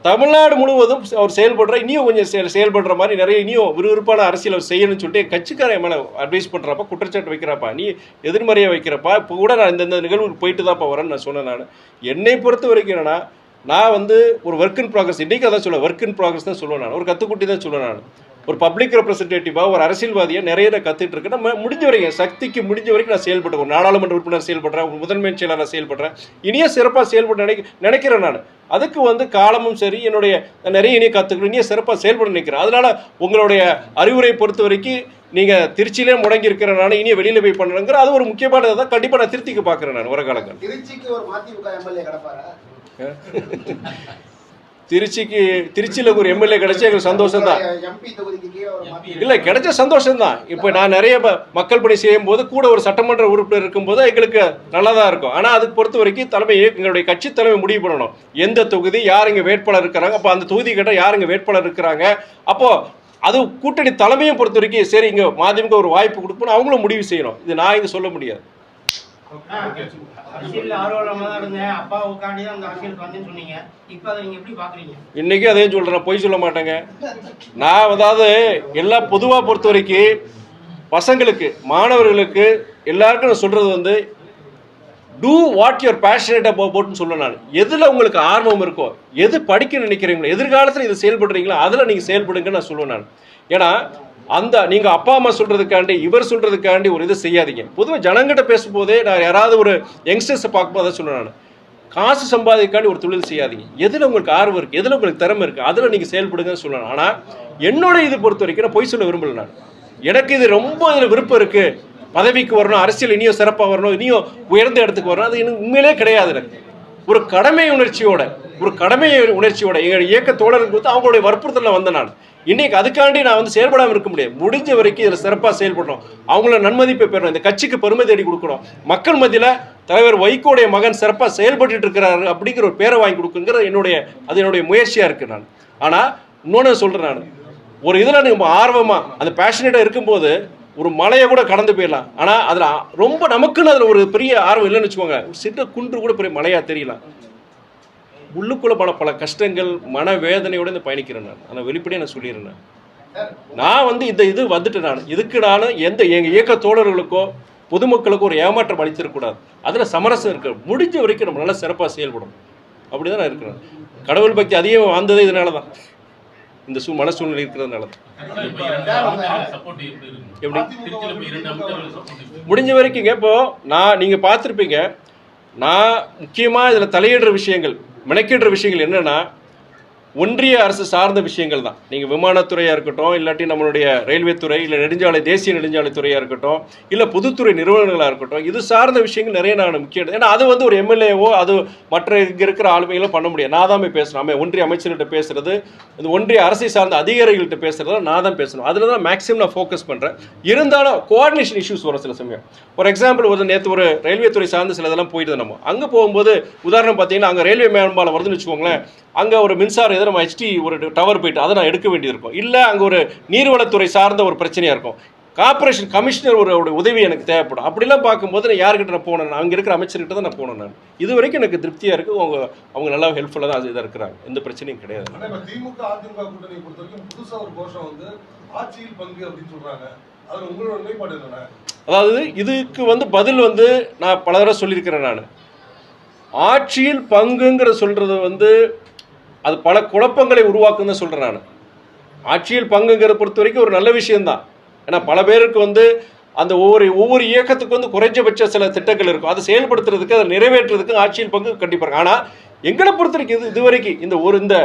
தமிழ்நாடு முழுவதும் அவர் செயல்படுற இன்னும் கொஞ்சம் செயல்படுற மாதிரி நிறைய இன்னும் விறுவிறுப்பான அரசியல் அவர் செய்யணும்னு சொல்லிட்டு கட்சிக்காரன் மேலே அட்வைஸ் பண்ணுறப்ப குற்றச்சாட்டு வைக்கிறப்பா, நீ எதிர்மறையாக வைக்கிறப்பா, இப்போ கூட நான் இந்த நிகழ்வுக்கு போயிட்டு தான்ப்பா வரேன்னு நான் சொன்னேன். நான் என்னை பொறுத்த வரைக்கும் என்னன்னா, நான் வந்து ஒரு ஒர்க் இன் ப்ராக்ரஸ், இன்றைக்கி அதான் சொல்லுவேன், ஒர்க் இன் ப்ராக்ரஸ் தான் சொல்லுவேன். நான் ஒரு கற்றுக்குட்டி தான் சொல்லுவேன். நான் ஒரு பப்ளிக் ரெப்ரஸன்டேட்டிவாக ஒரு அரசியல்வாதியாக நிறைய நான் கற்றுட்டு இருக்கேன். நம்ம முடிஞ்ச வரைக்கும் சக்திக்கு முடிஞ்ச வரைக்கும் நான் செயல்பட்டு ஒரு நாடாளுமன்ற உறுப்பினர் செயல்படுறேன், ஒரு முதன்மை செயலாளர் செயல்படுறேன், இனியும் சிறப்பாக செயல்பட நினைக்கிறேன். நான் அதுக்கு வந்து காலமும் சரி என்னுடைய நிறைய இனிய கற்றுக்கணும், இனியும் சிறப்பாக செயல்பட நினைக்கிறேன். அதனால் உங்களுடைய அறிவுரை பொறுத்த வரைக்கும் நீங்கள் திருச்சியிலே முடங்கி இருக்கிறனால இனியும் வெளியில் போய் பண்ணுறேங்கிற அது ஒரு முக்கியமானதை தான் கண்டிப்பாக நான் திருத்திக்க பார்க்குறேன். நான் வர காலங்கள்
திருச்சிக்கு ஒரு மதிமுக எம்எல்ஏ கிடப்பாரா?
திருச்சியில் ஒரு எம்எல்ஏ கிடைச்சா எங்களுக்கு சந்தோஷம் தான். இல்லை கிடைச்ச சந்தோஷம் தான். இப்போ நான் நிறைய மக்கள் பணி செய்யும் போது கூட ஒரு சட்டமன்ற உறுப்பினர் இருக்கும்போது எங்களுக்கு நல்லா தான் இருக்கும். ஆனால் அதுக்கு பொறுத்த வரைக்கும் எங்களுடைய கட்சி தலைமை முடிவு பண்ணணும் எந்த தொகுதி யார் இங்கே வேட்பாளர் இருக்கிறாங்க, அப்போ அந்த தொகுதி கேட்டால் யார் இங்கே வேட்பாளர் இருக்கிறாங்க, அப்போது அது கூட்டணி தலைமையை பொறுத்த வரைக்கும் சரி இங்கே மதிமுக ஒரு வாய்ப்பு கொடுக்கணும், அவங்களும் முடிவு செய்யணும். இது நான் இங்கே சொல்ல முடியாது. இன்னைக்கு அதையும் சொல்றேன், பொய் சொல்ல மாட்டேங்க. நான் அதாவது எல்லாம் பொதுவாக பொறுத்த வரைக்கும் பசங்களுக்கு மாணவர்களுக்கு எல்லாருக்கும் நான் சொல்றது வந்து டூ வாட் யூர் பேஷனேட் அபவுட்னு சொல்ல. நான் எதில் உங்களுக்கு ஆர்வம் இருக்கோ, எது படிக்க நினைக்கிறீங்களோ, எதிர்காலத்தில் இது செயல்படுறீங்களோ அதில் நீங்கள் செயல்படுங்கன்னு நான் சொல்லுவேன். நான் ஏன்னா நீங்கள் அப்பா அம்மா சொல்கிறதுக்காண்டி இவர் சொல்கிறதுக்காண்டி ஒரு இது செய்யாதீங்க. பொதுவாக ஜனங்கிட்ட பேசும்போதே நான் யாராவது ஒரு யங்ஸ்டர்ஸை பார்க்கும்போது அதை சொல்லுவேன். நான் காசு சம்பாதிக்காண்டி ஒரு தொழில் செய்யாதீங்க, எதில் உங்களுக்கு ஆர்வம் இருக்குது, எதில் உங்களுக்கு திறமை இருக்குது அதில் நீங்கள் செயல்படுங்கன்னு சொல்லணும். ஆனால் என்னோட இது பொறுத்த வரைக்கும் நான் பொய் சொல்ல விரும்பல. நான் எனக்கு இது ரொம்ப இதில் விருப்பம் இருக்குது, பதவிக்கு வரணும், அரசியல் இனியும் சிறப்பாக வரணும், இனியும் உயர்ந்த இடத்துக்கு வரணும், அது எனக்கு உண்மையிலே கிடையாது. எனக்கு ஒரு கடமை உணர்ச்சியோட எங்கள் இயக்க தோழர்களுக்கு வந்து அவங்களுடைய வற்புறுத்தலில் வந்தேன். நான் இன்னைக்கு அதுக்காண்டி நான் வந்து செயல்படாமல் இருக்க முடியாது. முடிஞ்ச வரைக்கும் இதில் சிறப்பாக செயல்படணும், அவங்கள நன்மதிப்பை பெறணும், இந்த கட்சிக்கு பெருமை தேடி கொடுக்கணும், மக்கள் மத்தியில் தலைவர் வைகோடைய மகன் சிறப்பாக செயல்பட்டு இருக்கிறாரு அப்படிங்கிற ஒரு பேரை வாங்கி கொடுக்குங்கிற என்னுடைய முயற்சியாக இருக்குது. நான் ஆனால் இன்னொன்று சொல்கிறேன், நான் ஒரு இதில் நம்ம ஆர்வமாக அந்த பேஷனேட்டாக இருக்கும்போது ஒரு மலையை கூட கடந்து போயிடலாம். ஆனால் அதில் ரொம்ப நமக்குன்னு அதில் ஒரு பெரிய ஆர்வம் இல்லைன்னு வச்சுக்கோங்க, சின்ன குன்று கூட பெரிய மலையாக தெரியலாம். உள்ளுக்குள்ள பல கஷ்டங்கள் மனவேதனையோடு இந்த பயணிக்கிறேன். நான் வெளிப்படையாக நான் சொல்லிடுறேன். நான் வந்து இது வந்துட்டு நான் இதுக்கு நான் எங்கள் இயக்க தோழர்களுக்கோ பொதுமக்களுக்கோ ஒரு ஏமாற்றம் அளித்திருக்கக்கூடாது. அதில் சமரசம் இருக்கு, முடிஞ்ச வரைக்கும் நம்ம நல்லா சிறப்பாக செயல்படும். அப்படி தான் நான் இருக்கிறேன். கடவுள் பக்தி அதிகம் வந்தது இதனால தான், இந்த மன சூழ்நிலை இருக்கிறதுனால தான். எப்படி முடிஞ்ச வரைக்குங்க இப்போ நீங்கள் பார்த்துருப்பீங்க, நான் முக்கியமாக இதில் தலையிடுற விஷயங்கள் மெனக்கிடுற விஷயங்கள் என்னென்னா ஒன்றிய அரசு சார்ந்த விஷயங்கள் தான். நீங்கள் விமானத்துறையாக இருக்கட்டும், இல்லாட்டி நம்மளுடைய ரயில்வே துறை, இல்லை தேசிய நெடுஞ்சாலைத்துறையாக இருக்கட்டும், இல்லை பொதுத்துறை நிறுவனங்களாக இருக்கட்டும், இது சார்ந்த விஷயங்கள் நிறைய நான் முக்கியம். ஏன்னா அது வந்து ஒரு எம்எல்ஏவோ அது மற்ற இங்கே இருக்கிற ஆளுமைகளும் பண்ண முடியாது. நான் தான் போய் பேசணும், ஒன்றிய அமைச்சர்கிட்ட பேசுறது, இந்த ஒன்றிய அரசை சார்ந்த அதிகாரிகள்கிட்ட பேசுறத நான் தான் பேசணும். அதில் தான் மேக்ஸிமம் நான் ஃபோக்கஸ் பண்ணுறேன். இருந்தாலும் கோஆர்டினேஷன் இஷ்யூஸ் வரும் சில சமயம். ஒரு எக்ஸாம்பிள், நேற்று ஒரு ரயில்வே துறை சார்ந்த சில இதெல்லாம் போயிட்டு நம்ம அங்கே போகும்போது உதாரணம் பார்த்தீங்கன்னா அங்கே ரயில்வே மேம்பாலம் வருதுன்னு வச்சுக்கோங்களேன், அங்கே ஒரு மின்சாரம் நம்ம ஹெச்டி ஒரு டவர் போயிட்டு அதை நான் எடுக்க வேண்டியது இருக்கும். இல்லை அங்கே ஒரு நீர்வளத்துறை சார்ந்த ஒரு பிரச்சனையாக இருக்கும், கார்பரேஷன் கமிஷனர் ஒரு உதவி எனக்கு தேவைப்படும். அப்படிலாம் பார்க்கும்போது நான் யார்கிட்ட நான் போனேன், அங்கே இருக்கிற அமைச்சர்கிட்ட தான் நான் போனேன். நான் இது வரைக்கும் எனக்கு திருப்தியாக இருக்குது. அவங்க நல்லா ஹெல்ப்ஃபுல்லாக தான் இதாக இருக்கிறாங்க, எந்த பிரச்சனையும் கிடையாது.
திமுக அதிமுக கூட்டணி பொறுத்த வரைக்கும் புதுசாக ஒரு கோஷம் வந்து ஆட்சியில் பங்கு அப்படின்னு சொல்கிறாங்க. அது உங்களோட நிலைப்பாடு என்னண்ணே?
அதாவது இதுக்கு பதில் நான் பல தடவை சொல்லியிருக்கிறேன். நான் ஆட்சியில் பங்குங்கிற சொல்கிறது அது பல குழப்பங்களை உருவாக்குன்னு சொல்கிறேன். நான் ஆட்சியில் பங்குங்கிறத பொறுத்த வரைக்கும் ஒரு நல்ல விஷயம்தான். ஏன்னா பல பேருக்கு அந்த ஒவ்வொரு இயக்கத்துக்கு குறைஞ்சபட்ச சில திட்டங்கள் இருக்கும். அதை செயல்படுத்துறதுக்கு, அதை நிறைவேற்றுறதுக்கு ஆட்சியில் பங்கு கண்டிப்பாக. ஆனால் எங்களை பொறுத்த வரைக்கும் இது வரைக்கும் இந்த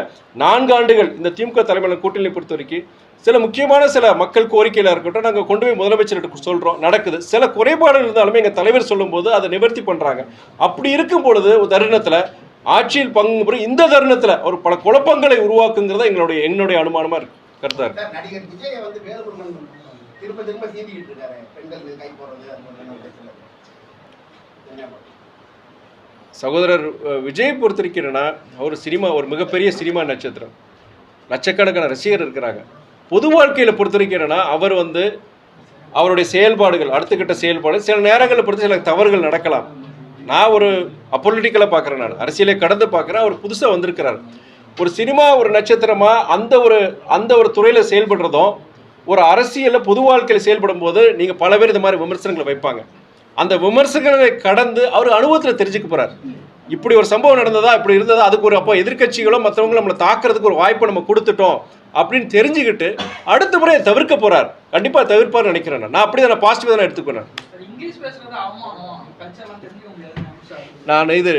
4 ஆண்டுகள் இந்த திமுக தலைமையிலான கூட்டணியை பொறுத்த வரைக்கும் சில முக்கியமான சில மக்கள் கோரிக்கையில் இருக்கட்டும், நாங்கள் கொண்டு போய் முதலமைச்சர்கிட்ட சொல்கிறோம், நடக்குது. சில குறைபாடுகள் இருந்தாலுமே எங்கள் தலைவர் சொல்லும்போது அதை நிவர்த்தி பண்ணுறாங்க. அப்படி இருக்கும் பொழுது ஒரு தருணத்தில் ஆட்சியில் பங்கு இந்த தருணத்தில் ஒரு பல குழப்பங்களை உருவாக்குங்கிறத என்னுடைய அனுமானமாக இருக்கு, கருத்தாக இருக்கு.
நடிகர் விஜயை வேலுமுருகன் திரும்ப சீண்டிக்கிட்டு இருக்காரு, பெண்களுக்கு கை போடுறது.
சகோதரர் விஜய் பொறுத்திருக்கிறேன்னா அவர் ஒரு மிகப்பெரிய சினிமா நட்சத்திரம், லட்சக்கணக்கான ரசிகர் இருக்கிறாங்க. பொது வாழ்க்கையில் பொறுத்திருக்கிறேன்னா அவர் அவருடைய செயல்பாடுகள், அடுத்த கட்ட செயல்பாடு சில நேரங்களில் பொறுத்து சில தவறுகள் நடக்கலாம். நான் ஒரு அப்பொலிட்டிக்கலாக பார்க்குறேன், நான் அரசியலை கடந்து பார்க்குறேன். அவர் புதுசாக வந்திருக்கிறார். ஒரு சினிமா ஒரு நட்சத்திரமாக அந்த ஒரு துறையில் செயல்படுறதும் ஒரு அரசியலில் பொது வாழ்க்கையில் செயல்படும் போது நீங்கள் பல பேர் இந்த மாதிரி விமர்சனங்களை வைப்பாங்க. அந்த விமர்சனங்களை கடந்து அவர் அனுபவத்தில் தெரிஞ்சுக்க போகிறார். இப்படி ஒரு சம்பவம் நடந்ததா, இப்படி இருந்ததா, அதுக்கு அப்போ எதிர்கட்சிகளும் மற்றவங்களும் நம்மளை தாக்குறதுக்கு ஒரு வாய்ப்பை நம்ம கொடுத்துட்டோம் அப்படின்னு தெரிஞ்சுக்கிட்டு அடுத்த முறையை தவிர்க்க போகிறார். கண்டிப்பாக தவிர்ப்பார்னு நினைக்கிறேன். நான் அப்படி தான் பாசிட்டிவாக தான் எடுத்துக்கிறேன். நான் இது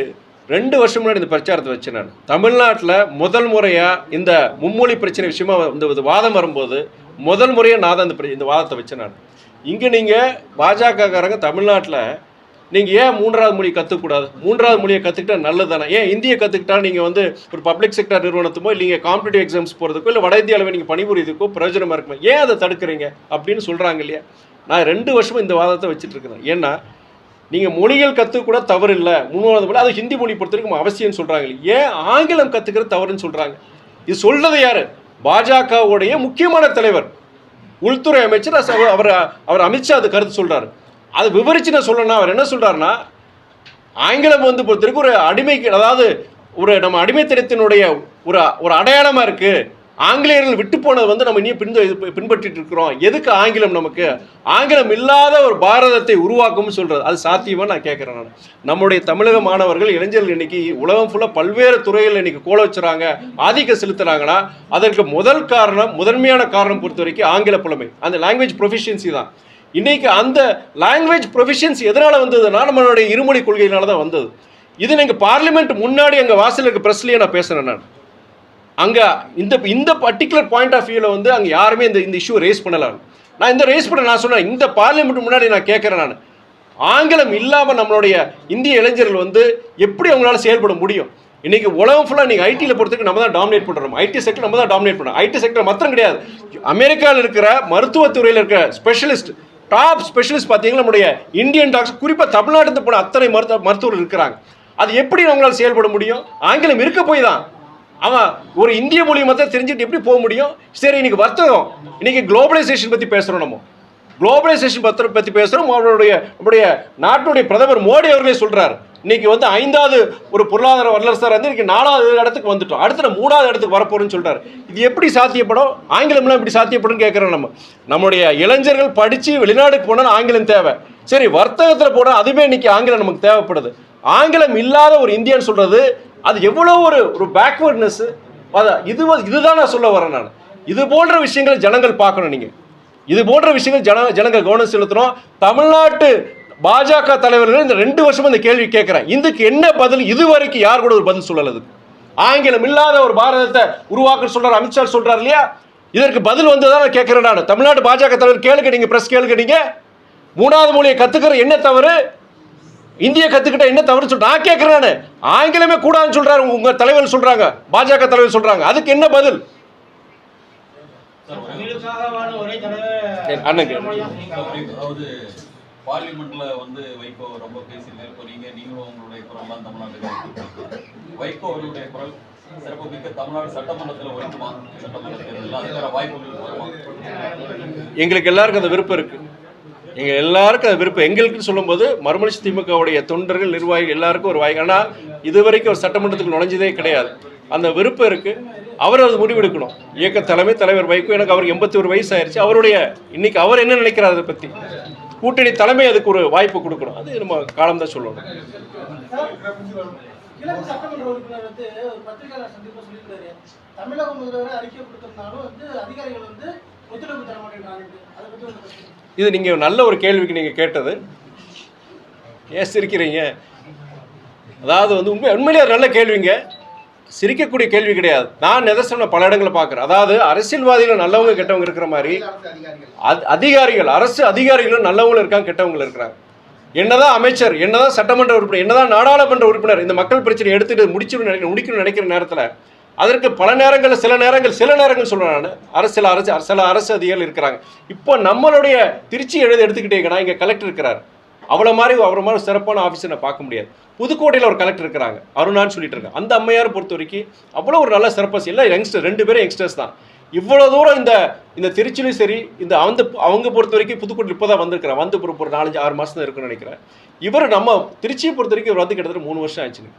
2 வருஷம் முன்னாடி இந்த பிரச்சாரத்தை வச்சேன். நான் தமிழ்நாட்டில் முதல் முறையாக இந்த மும்மொழி பிரச்சனை விஷயமா இந்த வாதம் வரும்போது முதல் முறையாக நான் தான் இந்த வாதத்தை வச்சேன். நான் இங்கே நீங்கள் பாஜகக்காரங்க தமிழ்நாட்டில் நீங்கள் ஏன் 3வது மொழி கற்றுக்கூடாது? 3வது மொழியை கற்றுக்கிட்டா நல்லது தானே? ஏன் இந்தியை கற்றுக்கிட்டா நீங்கள் ஒரு பப்ளிக் செக்டர் நிறுவனத்துமோ இல்லை நீங்கள் காம்படிட்டிவ் எக்ஸாம்ஸ் போகிறதுக்கோ இல்லை வட இந்தியாவில் நீங்கள் பணிபுரியுதுக்கோ பிரயோஜனமாக இருக்குமா? ஏன் அதை தடுக்கிறீங்க அப்படின்னு சொல்கிறாங்க இல்லையா? நான் 2 வருஷமும் இந்த வாதத்தை வச்சுட்டு இருக்கிறேன். ஏன்னா நீங்கள் மொழிகள் கற்றுக்கூட தவறு இல்லை, 3வது மொழி அது ஹிந்தி மொழி பொறுத்த வரைக்கும் அவசியம்னு சொல்கிறாங்க. ஏன் ஆங்கிலம் கற்றுக்கிறது தவறுன்னு சொல்கிறாங்க? இது சொல்றது யார்? பாஜகவுடைய முக்கியமான தலைவர், உள்துறை அமைச்சர். அவர் அமித்ஷா அது கருத்து சொல்கிறார். அது விவரிச்சு நான் சொல்லணும்னா அவர் என்ன சொல்கிறாருன்னா, ஆங்கிலம் பொறுத்த வரைக்கும் ஒரு அடிமைக்கு, அதாவது நம்ம அடிமைத்தனத்தினுடைய ஒரு அடையாளமாக இருக்குது. ஆங்கிலேயர்கள் விட்டு போனது நம்ம இனியும் பின்பற்றிட்டு இருக்கிறோம். எதுக்கு ஆங்கிலம்? நமக்கு ஆங்கிலம் இல்லாத ஒரு பாரதத்தை உருவாக்கும்னு சொல்கிறது. அது சாத்தியமாக நான் கேட்குறேன். நான் நம்முடைய தமிழக மாணவர்கள், இளைஞர்கள் இன்னைக்கு உலகம் ஃபுல்லாக பல்வேறு துறைகள் இன்னைக்கு கோல வச்சுறாங்க, ஆதிக்கம் செலுத்துறாங்கன்னா அதற்கு முதன்மையான காரணம் பொறுத்த வரைக்கும் ஆங்கில புலமை, அந்த லாங்குவேஜ் ப்ரொஃபிஷியன்சி தான். இன்னைக்கு அந்த லாங்குவேஜ் ப்ரொஃபிஷியன்சி எதனால் வந்ததுன்னா நம்மளுடைய இருமொழி கொள்கையினால தான் வந்தது. இது நீங்கள் பார்லிமெண்ட் முன்னாடி அங்கே வாசல் இருக்க ப்ரெஸ்லேயே நான் பேசுகிறேன். நான் அங்கே இந்த பர்டிகுலர் பாயிண்ட் ஆஃப் வியூவில் அங்கே யாருமே இந்த இஷ்யூ ரேஸ் பண்ணலாம். நான் நான் சொன்னேன், இந்த பார்லிமெண்ட் முன்னாடி நான் கேட்குறேன். நான் ஆங்கிலம் இல்லாமல் நம்மளுடைய இந்திய இளைஞர்கள் எப்படி அவங்களால செயல்பட முடியும்? இன்னைக்கு உலகம் ஃபுல்லாக நீங்கள் ஐடியில் பொறுத்தவரைக்கும் நம்ம தான் டாமினேட் பண்ணுறோம். ஐடி செக்டர் நம்ம தான் டாமினேட் பண்ணுறோம். ஐடி செக்டர் மாத்திரம் கிடையாது, அமெரிக்காவில் இருக்கிற மருத்துவத்துறையில் இருக்கிற ஸ்பெஷலிஸ்ட், டாப் ஸ்பெஷலிஸ்ட் பார்த்தீங்கன்னா நம்முடைய இந்தியன் டாக்டர்ஸ், குறிப்பாக தமிழ்நாட்டுக்கு போன அத்தனை மருத்துவர்கள் இருக்கிறாங்க. அது எப்படி அவங்களால செயல்பட முடியும்? ஆங்கிலம் இருக்க போய் தான். அவன் ஒரு இந்திய மொழி மட்டும் தெரிஞ்சுட்டு எப்படி போக முடியும்? சரி, இன்னைக்கு வர்த்தகம், இன்னைக்கு குளோபலைசேஷன் பற்றி பேசுகிறோம். நம்ம குளோபலைசேஷன் பற்றி பேசுகிறோம். நம்முடைய நாட்டுடைய பிரதமர் மோடி அவர்களே சொல்கிறார், இன்னைக்கு 5வது ஒரு பொருளாதார வல்லரசாக இன்னைக்கு 4வது இடத்துக்கு வந்துட்டோம், அடுத்த 3வது இடத்துக்கு வரப்போறோம்னு சொல்கிறார். இது எப்படி சாத்தியப்படும்? ஆங்கிலம்லாம் எப்படி சாத்தியப்படும் கேட்குறோம். நம்முடைய இளைஞர்கள் படித்து வெளிநாடுக்கு போனால் ஆங்கிலம் தேவை. சரி, வர்த்தகத்தில் போனால் அதுவே இன்னைக்கு ஆங்கிலம் நமக்கு தேவைப்படுது. ஆங்கிலம் இல்லாத ஒரு இந்தியான்னு சொல்கிறது அது எவ்வளோ ஒரு பேக்வர்ட்னஸ். இதுதான் நான் சொல்ல வரேன். நான் இது போன்ற விஷயங்களை ஜனங்கள் பார்க்கணும். நீங்கள் இது போன்ற விஷயங்கள் ஜனங்கள் கவனம் செலுத்தணும். தமிழ்நாட்டு பாஜக தலைவர்கள் இந்த 2 வருஷமா இந்த கேள்வி கேட்குறேன். இதுக்கு என்ன பதில்? இது வரைக்கும் யார் கூட ஒரு பதில் சொல்லல. ஆங்கிலம் இல்லாத ஒரு பாரதத்தை உருவாக்க சொல்றாரு அமித்ஷா சொல்றாரு இல்லையா? இதற்கு பதில் வந்ததான் நான் கேட்கிறேன். நான் தமிழ்நாட்டு பாஜக தலைவர் கேளுங்க, நீங்க பிரஸ் கேளுங்க. நீங்க 3வது மொழியை கத்துக்கிற என்ன தவறு? இந்திய கத்துக்கிட்ட என்ன தவறு சொல்ற? நான் கேட்கிறேன். ஆங்கிலமே கூடாதுன்னு சொல்றாரு உங்க தலைவர் சொல்றாங்க, பாஜக தலைவர் சொல்றாங்க. அதுக்கு என்ன பதில்?
அதாவது பார்லிமெண்ட்ல வைகோ ரொம்ப பேசியிருக்காரு. இப்போ நீங்களும் உங்களுடைய குரல்லாம் தமிழ்நாட்டுக்கு வைகோ அவர்களுடைய குரல் சிறப்பு மிக்க தமிழ்நாடு சட்டமன்றத்தில் ஒழிக்குமா? சட்டமன்ற தேர்தலில் அதுக்கான வாய்ப்புகள் வருமா?
எங்களுக்கு எல்லாருக்கும் அந்த விருப்பம் இருக்கு. எங்கள் எல்லாருக்கும் அது விருப்பம். எங்களுக்குன்னு சொல்லும்போது மறுமலர்ச்சி திமுகவுடைய தொண்டர்கள், நிர்வாகிகள் எல்லாருக்கும் ஒரு வாய்ப்பு. ஆனால் இதுவரைக்கும் ஒரு சட்டமன்றத்துக்கு நுழைஞ்சதே கிடையாது. அந்த விருப்பம் இருக்குது. அவர் அது முடிவெடுக்கணும். இயக்க தலைவர் வைகோ, எனக்கு அவருக்கு 81 வயசு ஆயிடுச்சு. அவருடைய இன்னைக்கு அவர் என்ன நினைக்கிறார் அதை பற்றி, கூட்டணி தலைமை அதுக்கு ஒரு வாய்ப்பு கொடுக்கணும். அது நம்ம காலம்தான் சொல்லணும்.
கிழக்கு சட்டமன்ற உறுப்பினர் வந்து ஒரு பத்திரிகையாளர் சந்திப்பில் சொல்லியிருக்காரு, தமிழக முதல்வர் அறிக்கை கொடுத்திருந்தாலும் வந்து அதிகாரிகள் வந்து ஒத்துழைப்பு தர மாட்டேங்கிறாங்க. அதை பற்றி
இது நீங்கள் நல்ல ஒரு கேள்விக்கு நீங்கள் கேட்டது. ஏன் சிரிக்கிறீங்க? அதாவது வந்து உண்மையிலேயே நல்ல கேள்விங்க, சிரிக்கக்கூடிய கேள்வி கிடையாது. நான் நிதர்சன பல இடங்களை பார்க்குறேன். அதாவது அரசியல்வாதிகள் நல்லவங்க கெட்டவங்க இருக்கிற மாதிரி அதிகாரிகள், அரசு அதிகாரிகளும் நல்லவங்களும் இருக்காங்க, கெட்டவங்களும் இருக்கிறாங்க. என்னதான் அமைச்சர், என்னதான் சட்டமன்ற உறுப்பினர், என்னதான் நாடாளுமன்ற உறுப்பினர் இந்த மக்கள் பிரச்சனை எடுத்துட்டு முடிக்கணும்னு நினைக்கிற நேரத்தில் அதற்கு பல நேரங்களில் சில நேரங்கள் சொல்கிறேன் நான், சில அரசு அதிகாரிகள் இருக்கிறாங்க. இப்போ நம்மளுடைய திருச்சி எடுத்துக்கிட்டீங்கன்னா இங்கே கலெக்டர் இருக்கிறார். அவரை மாதிரி சிறப்பான ஆஃபீஸரை நான் பார்க்க முடியாது. புதுக்கோட்டையில் ஒரு கலெக்டர் இருக்கிறாங்க, அருணான்னு சொல்லிட்டு இருக்காங்க. அந்த அம்மையார் பொறுத்த வரைக்கும் அவ்வளோ ஒரு நல்ல சிறப்பாக, எல்லாம் யங்ஸ்டர், 2 பேரும் யங்ஸ்டர்ஸ் தான். இவ்வளோ தூரம் இந்த திருச்சியிலும் சரி, இந்த அவங்க பொறுத்த வரைக்கும் புதுக்கோட்டை இப்போ தான் வந்திருக்கிறேன், வந்து ஒரு 4-6 மாதம் தான் இருக்குன்னு நினைக்கிறேன். இவர் நம்ம திருச்சியை பொறுத்த வரைக்கும் இவர் வந்து கிட்டத்தட்ட 3 வருஷம் ஆச்சுங்க.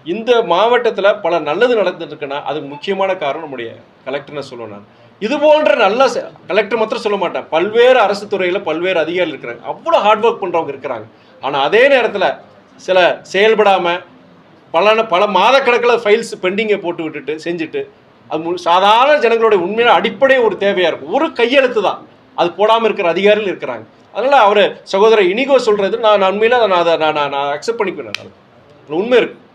இந்த மாவட்டத்தில் பல நல்லது நடந்துட்டுருக்குன்னா அது முக்கியமான காரணம் நம்முடைய கலெக்டர்னு சொல்லுவேன் நான். இது போன்ற நல்ல கலெக்டர் மாத்திரம் சொல்ல மாட்டேன், பல்வேறு அரசு துறையில் பல்வேறு அதிகாரிகள் இருக்கிறாங்க, அவ்வளோ ஹார்ட் ஒர்க் பண்ணுறவங்க இருக்கிறாங்க. ஆனால் அதே நேரத்தில் சில செயல்படாமல் பல மாதக்கணக்கில் ஃபைல்ஸ் பெண்டிங்கை போட்டு விட்டுட்டு செஞ்சுட்டு அது சாதாரண ஜனங்களுடைய உண்மையான அடிப்படை ஒரு தேவையாக இருக்கும். ஒரு கையெழுத்து தான் அது போடாமல் இருக்கிற அதிகாரிகள் இருக்கிறாங்க. அதனால் அவர் சகோதரர் இனிகோ சொல்கிறது நான் உண்மையில் நான் அக்செப்ட் பண்ணிக்குவேன். அது உண்மை இருக்குது.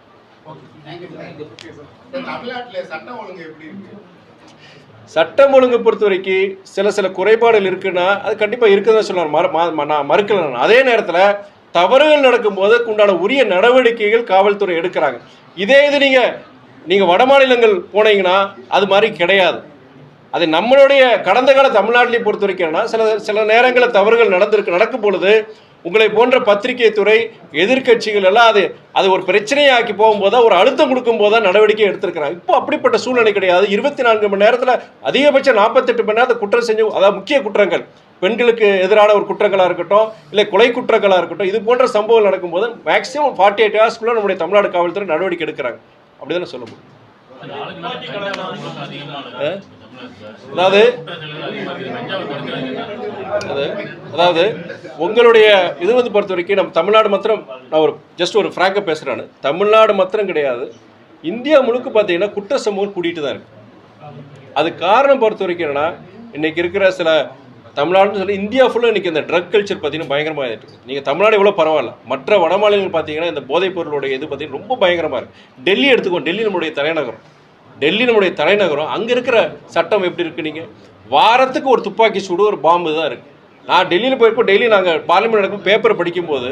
சட்டம் ஒழுங்கு பொறுத்த வரைக்கும் சில குறைபாடுகள் இருக்குன்னா அது கண்டிப்பாக இருக்குதுன்னு சொல்லுவார், நான் மறுக்கல. அதே நேரத்தில் தவறுகள் நடக்கும்போது உண்டான உரிய நடவடிக்கைகள் காவல்துறை எடுக்கிறாங்க. இதே இது நீங்கள் வட மாநிலங்கள் போனீங்கன்னா அது மாதிரி கிடையாது. அது நம்மளுடைய கடந்த கால தமிழ்நாட்டிலே பொறுத்த வரைக்கும்னா சில நேரங்களில் தவறுகள் நடக்கும் பொழுது உங்களை போன்ற பத்திரிகை துறை, எதிர்கட்சிகள் எல்லாம் அது ஒரு பிரச்சனையாக்கி போகும்போது ஒரு அழுத்தம் கொடுக்கும் போது தான் நடவடிக்கை எடுத்திருக்கிறாங்க. இப்போ அப்படிப்பட்ட சூழ்நிலை கிடையாது. 24 மணி நேரத்தில் அதிகபட்சம் 48 மணி நேரத்தில் குற்றம் செஞ்சு, அதாவது முக்கிய குற்றங்கள், பெண்களுக்கு எதிரான ஒரு குற்றங்களாக இருக்கட்டும், இல்லை கொலை குற்றங்களாக இருக்கட்டும், இது போன்ற சம்பவங்கள் நடக்கும்போது மேக்ஸிமம் 48 ஹவர்ஸ்க்குள்ளே நம்முடைய தமிழ்நாடு காவல்துறை நடவடிக்கை எடுக்கிறாங்க. அப்படிதானே சொல்ல முடியும். அதாவது உங்களுடைய இது வந்து பொறுத்த வரைக்கும் நம்ம தமிழ்நாடு மாத்திரம், நான் ஜஸ்ட் ஒரு ஃப்ராங்காக பேசுகிறேன், தமிழ்நாடு மாத்திரம் கிடையாது, இந்தியா முழுக்க பார்த்தீங்கன்னா குற்ற சம்பவம் கூட்டிகிட்டு தான் இருக்கு. அது காரணம் பொறுத்த வரைக்கும் என்னன்னா, இன்னைக்கு இருக்கிற சில தமிழ்நாடுன்னு சொல்லி இந்தியா ஃபுல்லாக இன்றைக்கி இந்த ட்ரக் கல்ச்சர் பார்த்தீங்கன்னா பயங்கரமாக இருக்குது. நீங்கள் தமிழ்நாடு எவ்வளோ பரவாயில்ல, மற்ற வட மாநிலங்கள் பார்த்தீங்கன்னா இந்த போதைப் பொருளுடைய இது பார்த்தீங்கன்னா ரொம்ப பயங்கரமாக இருக்குது. டெல்லி எடுத்துக்கோங்க, டெல்லி நம்முடைய தலைநகரம். அங்கே இருக்கிற சட்டம் எப்படி இருக்குது? நீங்கள் வாரத்துக்கு ஒரு துப்பாக்கி சூடு, ஒரு பாம்பு தான் இருக்குது. நான் டெல்லியில் போயிருப்போம். டெல்லி நாங்கள் பார்லிமெண்ட் நடக்கும் பேப்பரை படிக்கும்போது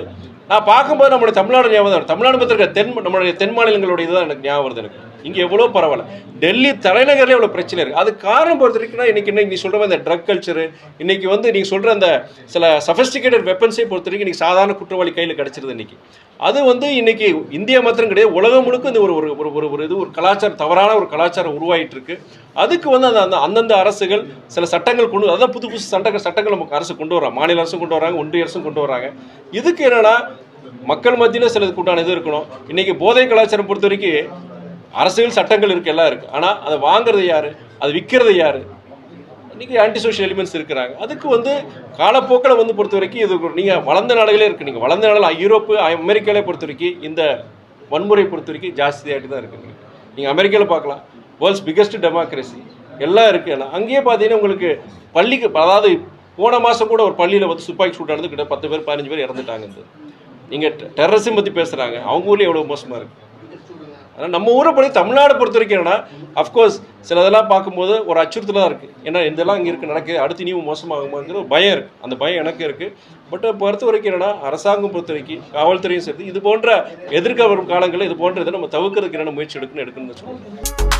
நான் பார்க்கும்போது நம்மளுடைய தமிழ்நாடு ஞாபகம் வரும். தமிழ்நாடு பற்றி இருக்க நம்மளுடைய தென் மாநிலங்களுடைய இதுதான் எனக்கு ஞாபகம் வருது. எனக்கு இங்கே எவ்வளோ பரவாயில்ல, டெல்லி தலைநகரில் எவ்வளோ பிரச்சனை இருக்குது. அது காரணம் பொறுத்த வரைக்கும்னா இன்னைக்கு நீ சொல்கிற இந்த ட்ரக் கல்ச்சரு, இன்னைக்கு வந்து நீங்கள் சொல்கிற அந்த சில சஃபஸ்டிகேட்டட் வெப்பன்ஸை பொறுத்த வரைக்கும் இன்றைக்கி சாதாரண குற்றவாளி கையில் கிடச்சிருது. இன்றைக்கி அது வந்து இன்னைக்கு இந்தியா மாத்திரம் கிடையாது, உலகம் முழுக்க இந்த ஒரு கலாச்சாரம், தவறான ஒரு கலாச்சாரம் உருவாகிட்டு இருக்கு. அதுக்கு வந்து அந்தந்த அரசுகள் சில சட்டங்கள் அதான் புது சட்டங்கள் நமக்கு அரசு கொண்டு வராங்க, மாநில அரசும் கொண்டு வராங்க, ஒன்றிய அரசும் கொண்டு வராங்க. இதுக்கு என்னன்னா மக்கள் மத்தியில் சிலதுக்கு உண்டான இது இருக்கணும். இன்னைக்கு போதை கலாச்சாரம் பொறுத்த வரைக்கும் அரசியல் சட்டங்கள் இருக்கு, எல்லாம் இருக்கு. ஆனால் அதை வாங்குறது யாரு, அது விற்கிறது யாரு? இன்னைக்கு ஆன்டி சோஷியல் எலிமெண்ட்ஸ் இருக்கிறாங்க. அதுக்கு வந்து காலப்போக்கில் வந்து பொறுத்த வரைக்கும் இது நீங்கள் வளர்ந்த நாடுகளே இருக்குது. நீங்கள் வளர்ந்த நாடுகள் யூரோப்பு, அமெரிக்காவிலே பொறுத்த வரைக்கும் இந்த வன்முறை பொறுத்த வரைக்கும் ஜாஸ்தியாகிட்டு தான் இருக்குங்க. நீங்கள் அமெரிக்காவில் பார்க்கலாம், வேர்ல்ட்ஸ் பிக்கஸ்ட் டெமோக்ரஸி எல்லாம் இருக்குது. அங்கேயே பார்த்தீங்கன்னா உங்களுக்கு பள்ளிக்கு, அதாவது போன மாதம் கூட ஒரு பள்ளியில் வந்து துப்பாக்கி சூட் நடந்து கிட்ட 10 பேர் 15 பேர் இறந்துட்டாங்க. நீங்கள் டெரரிசம் பற்றி பேசுகிறாங்க, அவங்க ஊர்லேயே எவ்வளோ மோசமாக இருக்குது. ஆனால் நம்ம ஊரை பற்றி தமிழ்நாடு பொறுத்த வரைக்கும் என்னன்னா, அஃப்கோர்ஸ் சிலதெல்லாம் பார்க்கும்போது ஒரு அச்சுறுத்தலாக இருக்குது. ஏன்னா இதெல்லாம் இங்கே இருக்குது, நடக்குது, அடுத்து இனியும் மோசமாகுமாங்கிற ஒரு பயம் இருக்குது. அந்த பயம் எனக்கு இருக்குது. பட் பொறுத்த வரைக்கும் என்னன்னா, அரசாங்கம் பொறுத்த வரைக்கும் காவல்துறையும் சேர்த்து இது போன்ற எதிர்க்க வரும் காலங்களில் இது போன்ற இதை நம்ம தவிர்க்கிறதுக்கு என்னென்ன முயற்சி எடுக்கணும்னு சொல்லுவோம்.